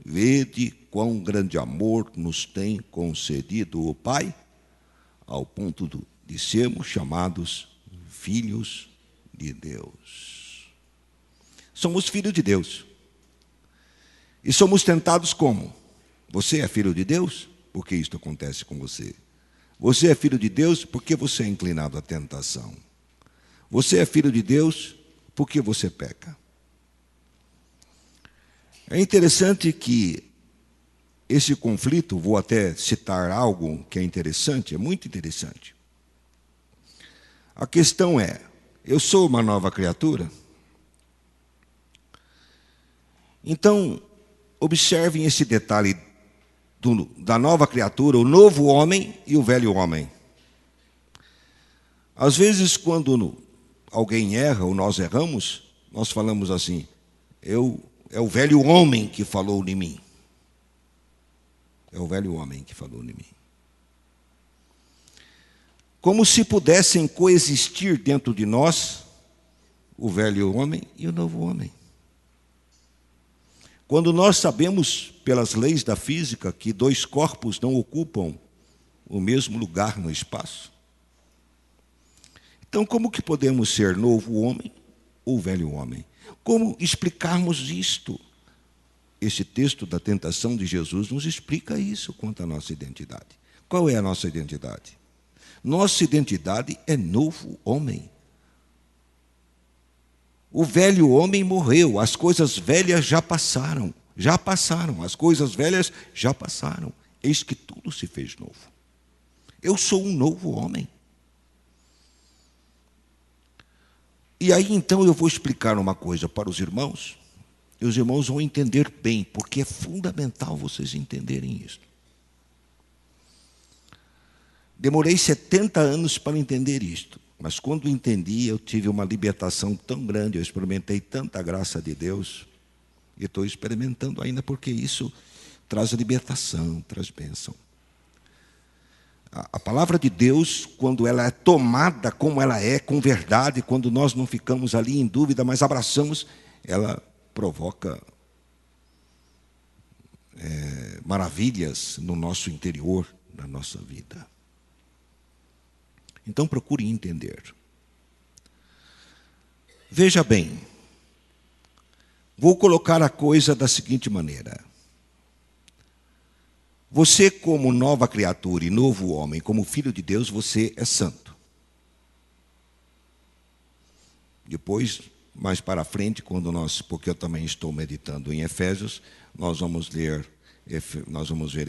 Speaker 4: Vede quão grande amor nos tem concedido o Pai, ao ponto de sermos chamados filhos de Deus. Somos filhos de Deus. E somos tentados como? Você é filho de Deus? Por que isto acontece com você? Você é filho de Deus porque você é inclinado à tentação. Você é filho de Deus porque você peca. É interessante que esse conflito, vou até citar algo que é interessante, é muito interessante. A questão é, eu sou uma nova criatura? Então, observem esse detalhe da nova criatura, o novo homem e o velho homem. Às vezes, quando alguém erra ou nós erramos, nós falamos assim, é o velho homem que falou em mim. É o velho homem que falou em mim. Como se pudessem coexistir dentro de nós o velho homem e o novo homem. Quando nós sabemos, pelas leis da física, que dois corpos não ocupam o mesmo lugar no espaço. Então, como que podemos ser novo homem ou velho homem? Como explicarmos isto? Esse texto da tentação de Jesus nos explica isso quanto à nossa identidade. Qual é a nossa identidade? Nossa identidade é novo homem. O velho homem morreu, as coisas velhas já passaram, as coisas velhas já passaram. Eis que tudo se fez novo. Eu sou um novo homem. E aí então eu vou explicar uma coisa para os irmãos, e os irmãos vão entender bem, porque é fundamental vocês entenderem isso. Demorei 70 anos para entender isto, mas quando entendi, eu tive uma libertação tão grande, eu experimentei tanta graça de Deus, e estou experimentando ainda, porque isso traz libertação, traz bênção. A palavra de Deus, quando ela é tomada como ela é, com verdade, quando nós não ficamos ali em dúvida, mas abraçamos, ela provoca maravilhas no nosso interior, na nossa vida. Então procure entender. Veja bem, vou colocar a coisa da seguinte maneira. Você, como nova criatura e novo homem, como filho de Deus, você é santo. Depois, mais para frente, porque eu também estou meditando em Efésios, nós vamos ver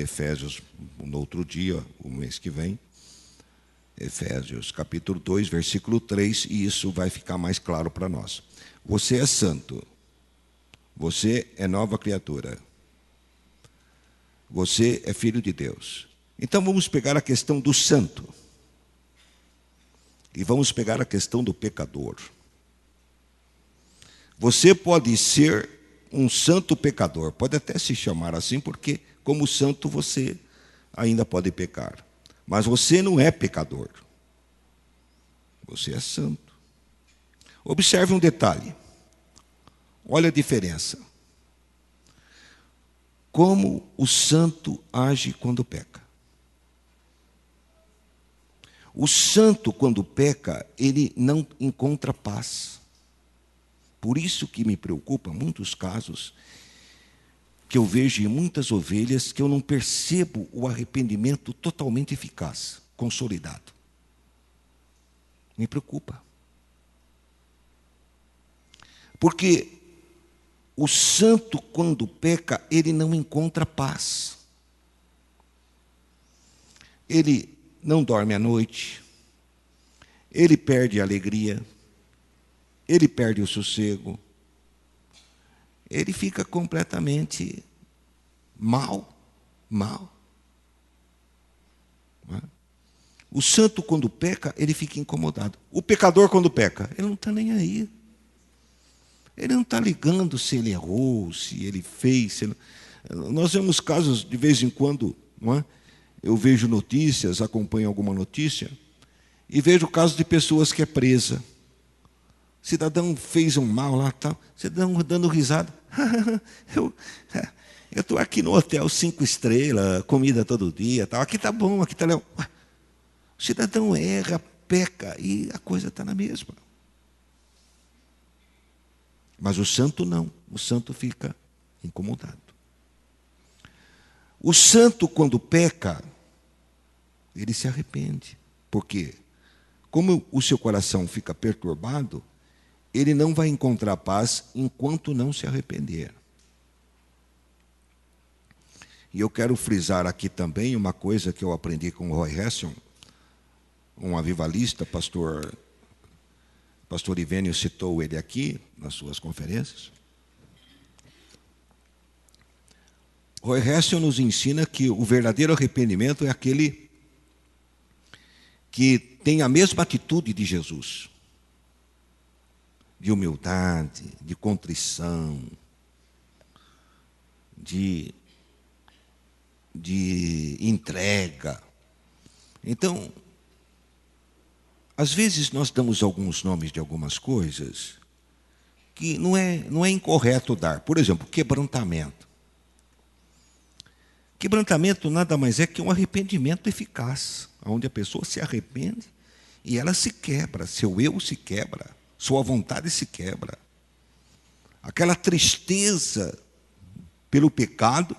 Speaker 4: Efésios no outro dia, o mês que vem. Efésios capítulo 2, versículo 3, e isso vai ficar mais claro para nós. Você é santo. Você é nova criatura. Você é filho de Deus. Então vamos pegar a questão do santo. E vamos pegar a questão do pecador. Você pode ser um santo pecador. Pode até se chamar assim, porque como santo você ainda pode pecar. Mas você não é pecador. Você é santo. Observe um detalhe. Olha a diferença. Como o santo age quando peca. O santo, quando peca, ele não encontra paz. Por isso que me preocupa muitos casos que eu vejo em muitas ovelhas que eu não percebo o arrependimento totalmente eficaz, consolidado. Me preocupa. Porque o santo, quando peca, ele não encontra paz. Ele não dorme à noite. Ele perde a alegria. Ele perde o sossego. Ele fica completamente mal. O santo, quando peca, ele fica incomodado. O pecador, quando peca, ele não está nem aí. Ele não está ligando se ele errou, se ele fez. Nós vemos casos, de vez em quando, não é? Eu vejo notícias, acompanho alguma notícia, e vejo casos de pessoas que é presa. cidadão fez um mal lá, tal, cidadão dando risada. Eu estou aqui no hotel 5 estrelas, comida todo dia, tal. Aqui está bom, aqui está legal. O cidadão erra, peca, e a coisa está na mesma. Mas o santo não, o santo fica incomodado. O santo, quando peca, ele se arrepende. Por quê? Como o seu coração fica perturbado, ele não vai encontrar paz enquanto não se arrepender. E eu quero frisar aqui também uma coisa que eu aprendi com o Roy Hession, um avivalista, pastor Ivênio citou ele aqui nas suas conferências. Roy Hession nos ensina que o verdadeiro arrependimento é aquele que tem a mesma atitude de Jesus, de humildade, de contrição, de entrega. Então, às vezes nós damos alguns nomes de algumas coisas que não é incorreto dar. Por exemplo, quebrantamento. Quebrantamento nada mais é que um arrependimento eficaz, onde a pessoa se arrepende e ela se quebra, seu eu se quebra, sua vontade se quebra. Aquela tristeza pelo pecado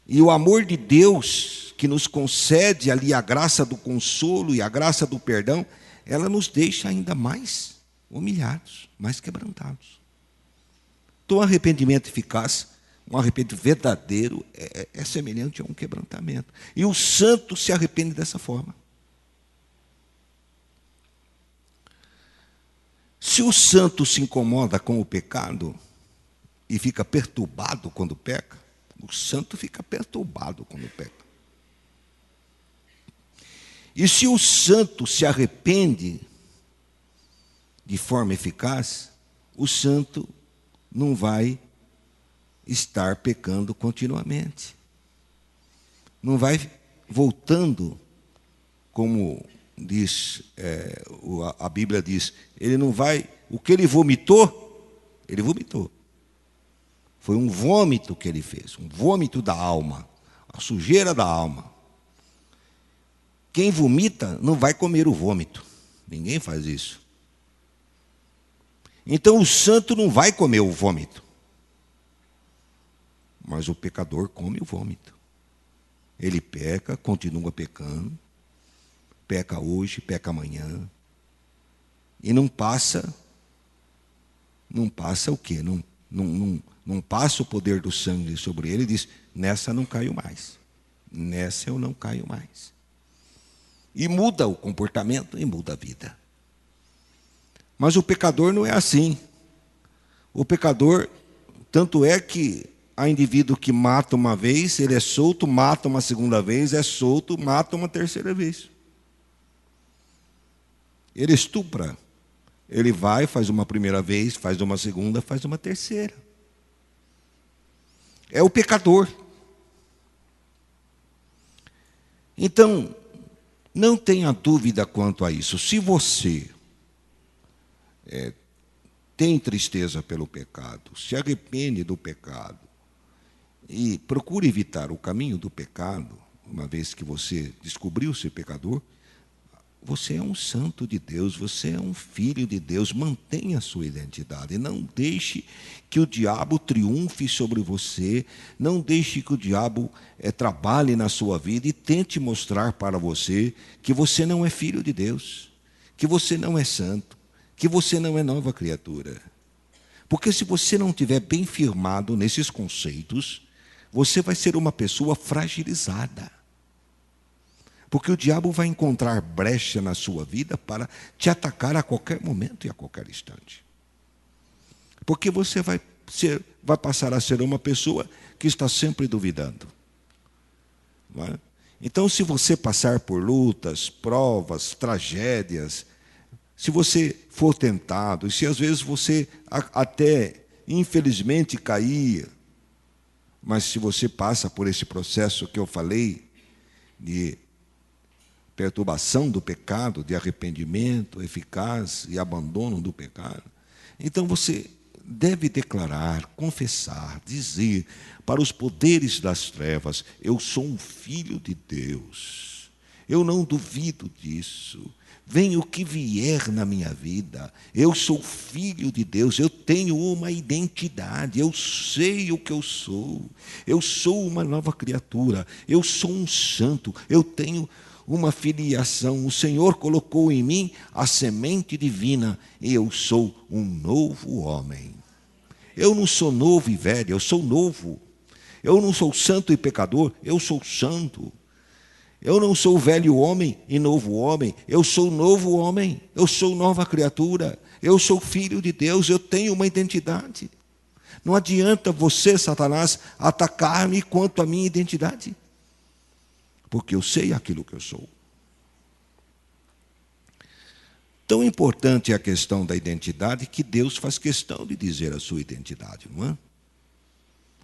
Speaker 4: e o amor de Deus que nos concede ali a graça do consolo e a graça do perdão, ela nos deixa ainda mais humilhados, mais quebrantados. Então, o arrependimento eficaz, um arrependimento verdadeiro, é semelhante a um quebrantamento. E o santo se arrepende dessa forma. Se o santo se incomoda com o pecado e fica perturbado quando peca, o santo fica perturbado quando peca. E se o santo se arrepende de forma eficaz, o santo não vai estar pecando continuamente. Não vai voltando, como diz, a Bíblia diz, ele não vai, o que ele vomitou, ele vomitou. Foi um vômito que ele fez, um vômito da alma, a sujeira da alma. Quem vomita não vai comer o vômito. Ninguém faz isso. Então o santo não vai comer o vômito. Mas o pecador come o vômito. Ele peca, continua pecando. Peca hoje, peca amanhã. E não passa o quê? Não passa o poder do sangue sobre ele e diz, nessa não caio mais. Nessa eu não caio mais. E muda o comportamento e muda a vida. Mas o pecador não é assim. O pecador, tanto é que há indivíduo que mata uma vez, ele é solto, mata uma segunda vez, é solto, mata uma terceira vez. Ele estupra. Ele vai, faz uma primeira vez, faz uma segunda, faz uma terceira. É o pecador. Então, não tenha dúvida quanto a isso. Se você tem tristeza pelo pecado, se arrepende do pecado e procura evitar o caminho do pecado, uma vez que você descobriu ser pecador, você é um santo de Deus, você é um filho de Deus, mantenha a sua identidade, não deixe que o diabo triunfe sobre você, não deixe que o diabo trabalhe na sua vida e tente mostrar para você que você não é filho de Deus, que você não é santo, que você não é nova criatura. Porque se você não estiver bem firmado nesses conceitos, você vai ser uma pessoa fragilizada. Porque o diabo vai encontrar brecha na sua vida para te atacar a qualquer momento e a qualquer instante. Porque você vai passar a ser uma pessoa que está sempre duvidando. Não é? Então, se você passar por lutas, provas, tragédias, se você for tentado, e se às vezes você até, infelizmente, cair, mas se você passa por esse processo que eu falei, de perturbação do pecado, de arrependimento eficaz e abandono do pecado. Então você deve declarar, confessar, dizer para os poderes das trevas: eu sou um filho de Deus, eu não duvido disso. Venha o que vier na minha vida, eu sou filho de Deus, eu tenho uma identidade, eu sei o que eu sou uma nova criatura, eu sou um santo, eu tenho uma filiação, o Senhor colocou em mim a semente divina, e eu sou um novo homem. Eu não sou novo e velho, eu sou novo. Eu não sou santo e pecador, eu sou santo. Eu não sou velho homem e novo homem, eu sou novo homem, eu sou nova criatura, eu sou filho de Deus, eu tenho uma identidade. Não adianta você, Satanás, atacar-me quanto à minha identidade, porque eu sei aquilo que eu sou. Tão importante é a questão da identidade que Deus faz questão de dizer a sua identidade, não é?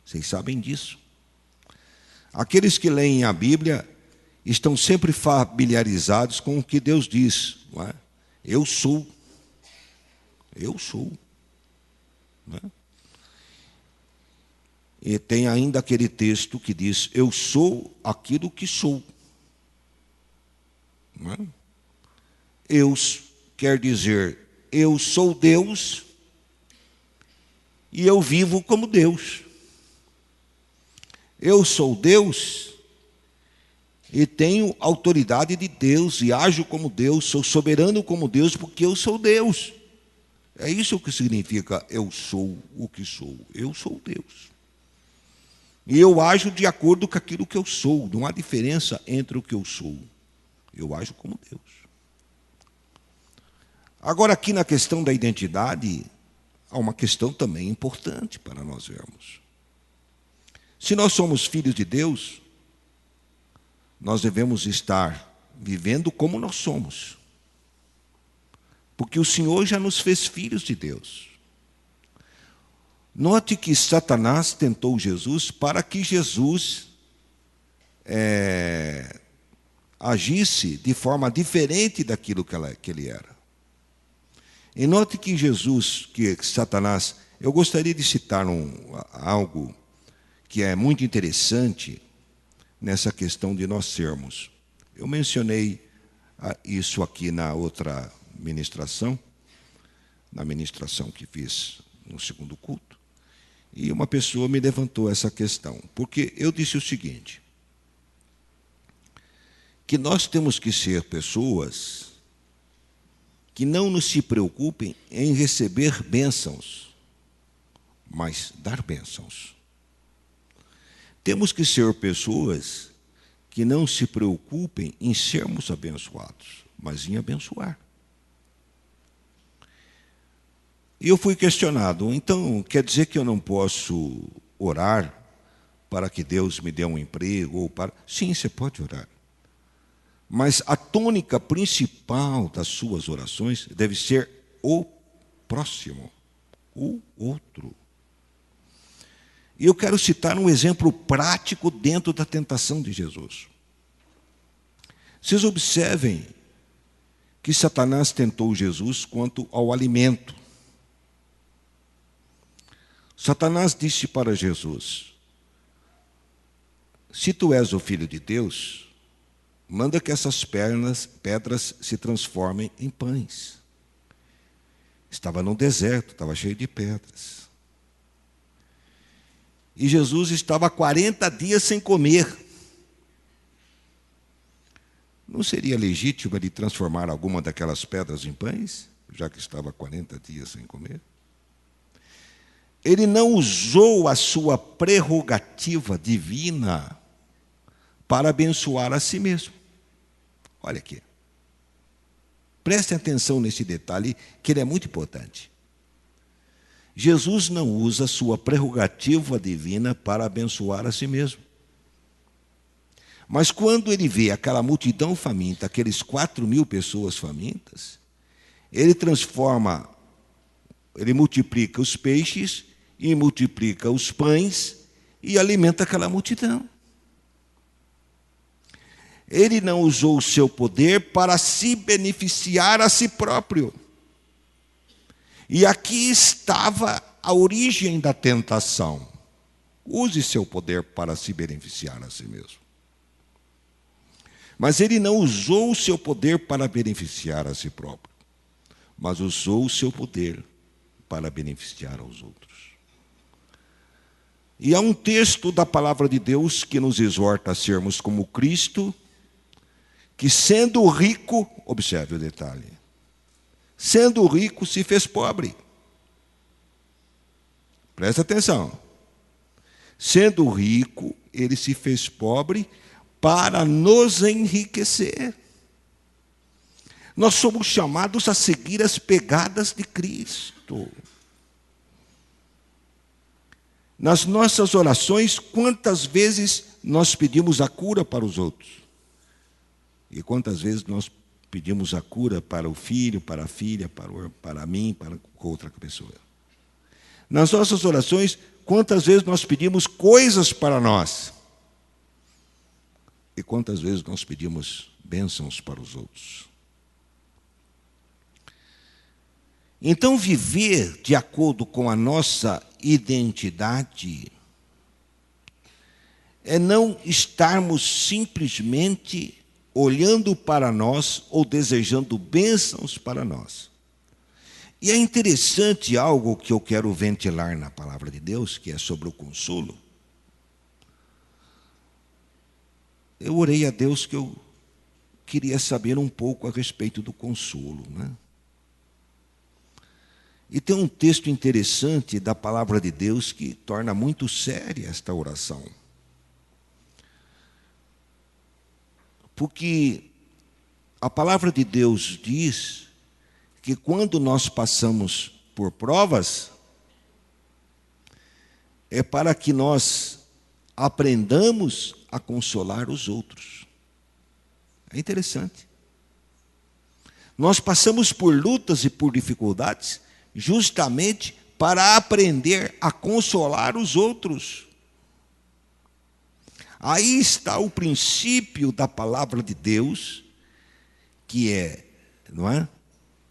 Speaker 4: Vocês sabem disso. Aqueles que leem a Bíblia estão sempre familiarizados com o que Deus diz, não é? Eu sou. Não é? E tem ainda aquele texto que diz: eu sou aquilo que sou. Não é? Eu quer dizer, eu sou Deus e eu vivo como Deus. Eu sou Deus e tenho autoridade de Deus e ajo como Deus, sou soberano como Deus, porque eu sou Deus. É isso que significa eu sou o que sou. Eu sou Deus. E eu ajo de acordo com aquilo que eu sou. Não há diferença entre o que eu sou. Eu ajo como Deus. Agora, aqui na questão da identidade, há uma questão também importante para nós vermos. Se nós somos filhos de Deus, nós devemos estar vivendo como nós somos. Porque o Senhor já nos fez filhos de Deus. Note que Satanás tentou Jesus para que Jesus agisse de forma diferente daquilo que ele era. E note que Satanás... Eu gostaria de citar algo que é muito interessante nessa questão de nós sermos. Eu mencionei isso aqui na outra ministração, na ministração que fiz no segundo culto, e uma pessoa me levantou essa questão, porque eu disse o seguinte, que nós temos que ser pessoas que não nos se preocupem em receber bênçãos, mas dar bênçãos. Temos que ser pessoas que não se preocupem em sermos abençoados, mas em abençoar. E eu fui questionado, então quer dizer que eu não posso orar para que Deus me dê um emprego? Ou para... Sim, você pode orar. Mas a tônica principal das suas orações deve ser o próximo, o outro. E eu quero citar um exemplo prático dentro da tentação de Jesus. Vocês observem que Satanás tentou Jesus quanto ao alimento. Satanás disse para Jesus: se tu és o Filho de Deus, manda que essas pedras se transformem em pães. Estava no deserto, estava cheio de pedras. E Jesus estava 40 dias sem comer. Não seria legítimo ele transformar alguma daquelas pedras em pães, já que estava 40 dias sem comer? Ele não usou a sua prerrogativa divina para abençoar a si mesmo. Olha aqui. Prestem atenção nesse detalhe, que ele é muito importante. Jesus não usa a sua prerrogativa divina para abençoar a si mesmo. Mas quando ele vê aquela multidão faminta, aqueles 4.000 pessoas famintas, ele multiplica os peixes e multiplica os pães e alimenta aquela multidão. Ele não usou o seu poder para se beneficiar a si próprio. E aqui estava a origem da tentação. Use seu poder para se beneficiar a si mesmo. Mas ele não usou o seu poder para beneficiar a si próprio, mas usou o seu poder para beneficiar aos outros. E há um texto da palavra de Deus que nos exorta a sermos como Cristo, que sendo rico, observe o detalhe, sendo rico se fez pobre. Presta atenção. Sendo rico, ele se fez pobre para nos enriquecer. Nós somos chamados a seguir as pegadas de Cristo. Nas nossas orações, quantas vezes nós pedimos a cura para os outros? E quantas vezes nós pedimos a cura para o filho, para a filha, para mim, para outra pessoa? Nas nossas orações, quantas vezes nós pedimos coisas para nós? E quantas vezes nós pedimos bênçãos para os outros? Então, viver de acordo com a nossa identidade é não estarmos simplesmente olhando para nós ou desejando bênçãos para nós. E é interessante algo que eu quero ventilar na palavra de Deus, que é sobre o consolo. Eu orei a Deus que eu queria saber um pouco a respeito do consolo, né? E tem um texto interessante da palavra de Deus que torna muito séria esta oração. Porque a palavra de Deus diz que quando nós passamos por provas, é para que nós aprendamos a consolar os outros. É interessante. Nós passamos por lutas e por dificuldades justamente para aprender a consolar os outros. Aí está o princípio da palavra de Deus, que é, não é?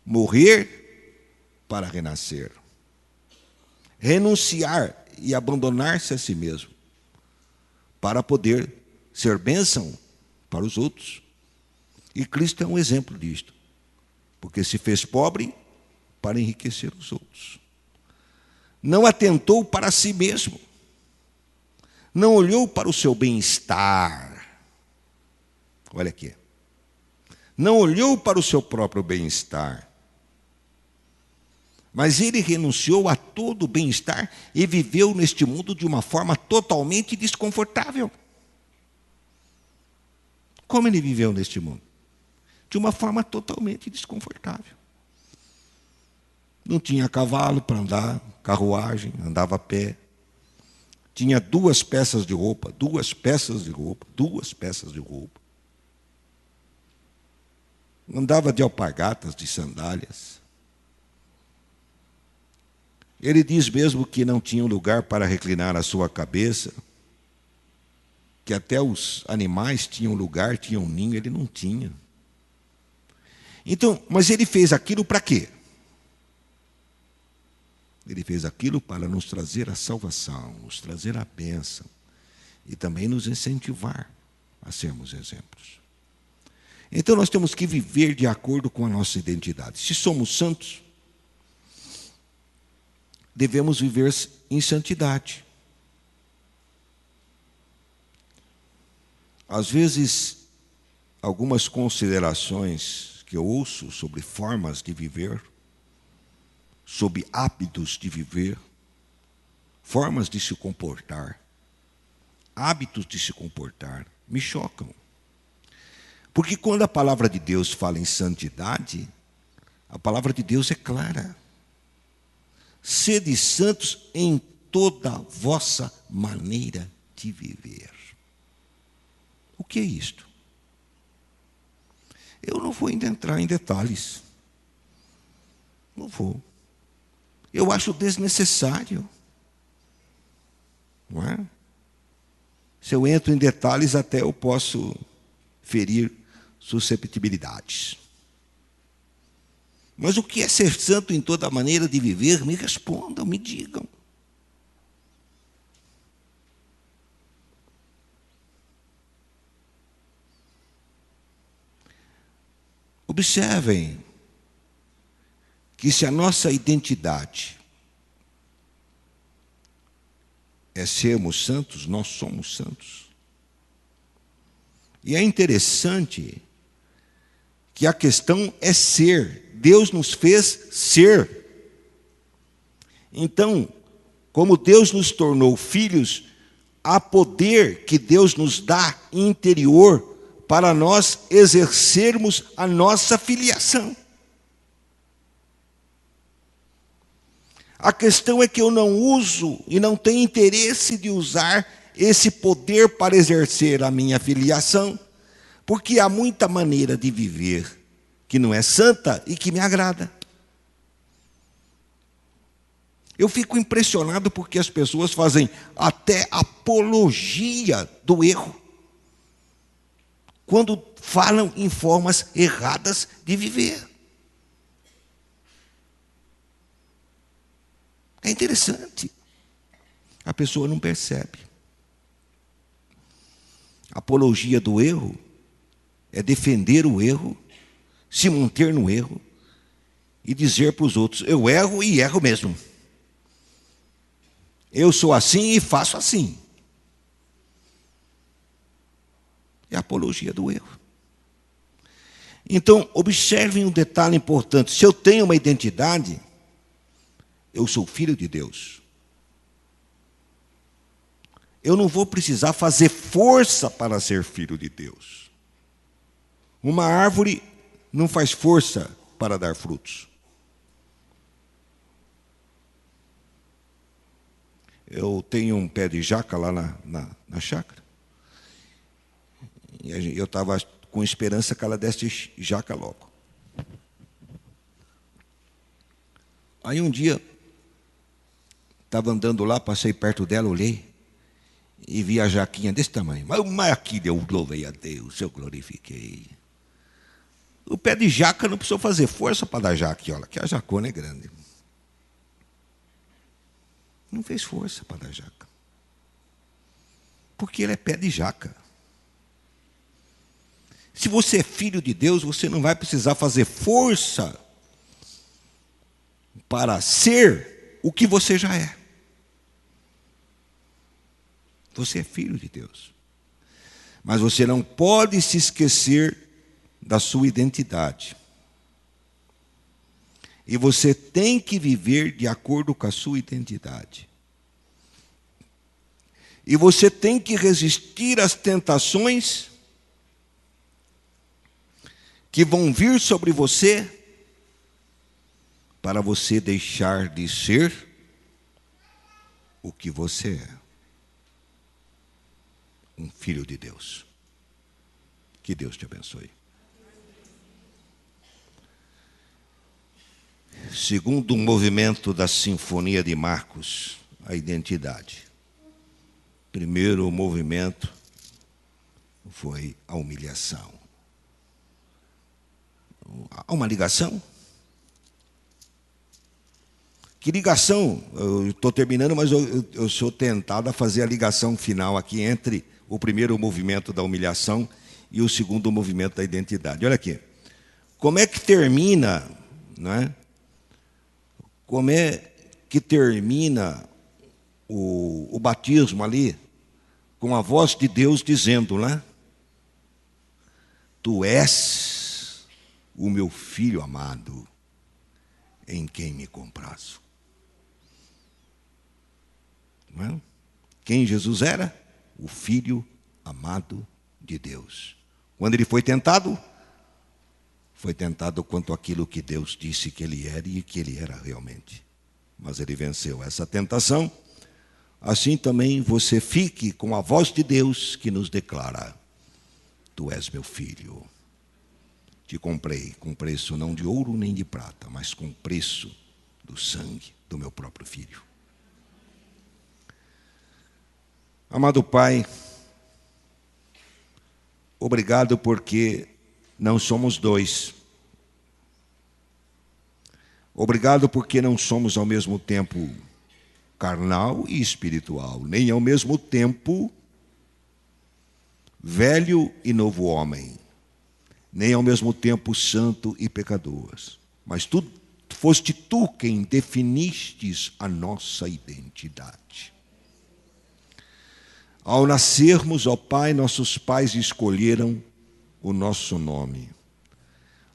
Speaker 4: Morrer para renascer. Renunciar e abandonar-se a si mesmo, para poder ser bênção para os outros. E Cristo é um exemplo disto, porque se fez pobre para enriquecer os outros. Não atentou para si mesmo. Não olhou para o seu bem-estar. Olha aqui. Não olhou para o seu próprio bem-estar. Mas ele renunciou a todo o bem-estar e viveu neste mundo de uma forma totalmente desconfortável. Como ele viveu neste mundo? De uma forma totalmente desconfortável. Não tinha cavalo para andar, carruagem, andava a pé. Tinha 2 peças de roupa, 2 peças de roupa, 2 peças de roupa. Andava de alpargatas, de sandálias. Ele diz mesmo que não tinha um lugar para reclinar a sua cabeça, que até os animais tinham lugar, tinham um ninho, ele não tinha. Então, mas ele fez aquilo para quê? Ele fez aquilo para nos trazer a salvação, nos trazer a bênção e também nos incentivar a sermos exemplos. Então nós temos que viver de acordo com a nossa identidade. Se somos santos, devemos viver em santidade. Às vezes, algumas considerações que eu ouço sobre formas de viver, sobre hábitos de viver, formas de se comportar, hábitos de se comportar, me chocam. Porque quando a palavra de Deus fala em santidade, a palavra de Deus é clara. Sede santos em toda a vossa maneira de viver. O que é isto? Eu não vou entrar em detalhes. Não vou. Eu acho desnecessário. Não é? Se eu entro em detalhes, até eu posso ferir susceptibilidades. Mas o que é ser santo em toda maneira de viver? Me respondam, me digam. Observem que se a nossa identidade é sermos santos, nós somos santos. E é interessante que a questão é ser. Deus nos fez ser. Então, como Deus nos tornou filhos, há poder que Deus nos dá interior para nós exercermos a nossa filiação. A questão é que eu não uso e não tenho interesse de usar esse poder para exercer a minha filiação, porque há muita maneira de viver que não é santa e que me agrada. Eu fico impressionado porque as pessoas fazem até apologia do erro, quando falam em formas erradas de viver. É interessante. A pessoa não percebe. A apologia do erro é defender o erro, se manter no erro e dizer para os outros: eu erro e erro mesmo. Eu sou assim e faço assim. É a apologia do erro. Então, observem um detalhe importante. Se eu tenho uma identidade, eu sou filho de Deus. Eu não vou precisar fazer força para ser filho de Deus. Uma árvore não faz força para dar frutos. Eu tenho um pé de jaca lá na chácara. E eu estava com esperança que ela desse jaca logo. Aí um dia, estava andando lá, passei perto dela, olhei e vi a jaquinha desse tamanho. Mas aqui eu louvei a Deus, eu glorifiquei. O pé de jaca não precisou fazer força para dar jaca, olha, que a jacona é grande. Não fez força para dar jaca. Porque ele é pé de jaca. Se você é filho de Deus, você não vai precisar fazer força para ser o que você já é. Você é filho de Deus. Mas você não pode se esquecer da sua identidade. E você tem que viver de acordo com a sua identidade. E você tem que resistir às tentações que vão vir sobre você para você deixar de ser o que você é. Um filho de Deus. Que Deus te abençoe. Segundo o movimento da Sinfonia de Marcos, a identidade. Primeiro movimento foi a humilhação. Há uma ligação? Que ligação? Eu estou terminando, mas eu sou tentado a fazer a ligação final aqui entre o primeiro movimento da humilhação e o segundo movimento da identidade. Olha aqui. Como é que termina, não é? Como é que termina o batismo ali? Com a voz de Deus dizendo, né? Tu és o meu filho amado, em quem me comprazo. Não é? Quem Jesus era? O filho amado de Deus. Quando ele foi tentado quanto aquilo que Deus disse que ele era e que ele era realmente. Mas ele venceu essa tentação. Assim também você fique com a voz de Deus que nos declara: tu és meu filho. Te comprei com preço não de ouro nem de prata, mas com preço do sangue do meu próprio filho. Amado Pai, Obrigado porque não somos dois. Obrigado porque não somos ao mesmo tempo carnal e espiritual, nem ao mesmo tempo velho e novo homem, nem ao mesmo tempo santo e pecador. Mas foste tu quem definistes a nossa identidade. Ao nascermos, ó Pai, nossos pais escolheram o nosso nome.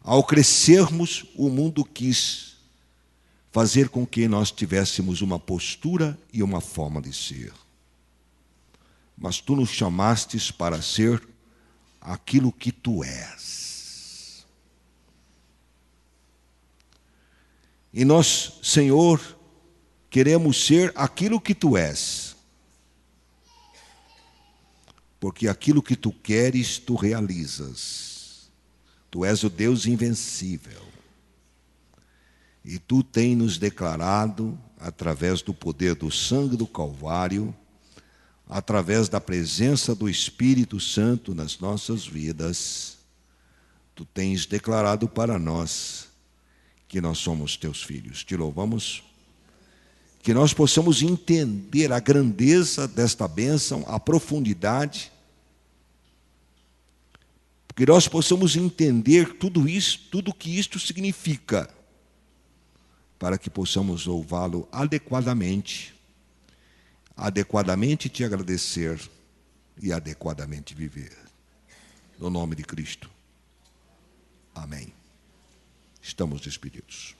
Speaker 4: Ao crescermos, o mundo quis fazer com que nós tivéssemos uma postura e uma forma de ser. Mas tu nos chamastes para ser aquilo que tu és. E nós, Senhor, queremos ser aquilo que tu és. Porque aquilo que tu queres, tu realizas. Tu és o Deus invencível. E tu tens nos declarado, através do poder do sangue do Calvário, através da presença do Espírito Santo nas nossas vidas, tu tens declarado para nós que nós somos teus filhos. Te louvamos. Que nós possamos entender a grandeza desta bênção, a profundidade, que nós possamos entender tudo isso, tudo que isto significa, para que possamos louvá-lo adequadamente te agradecer e adequadamente viver. No nome de Cristo. Amém. Estamos despedidos.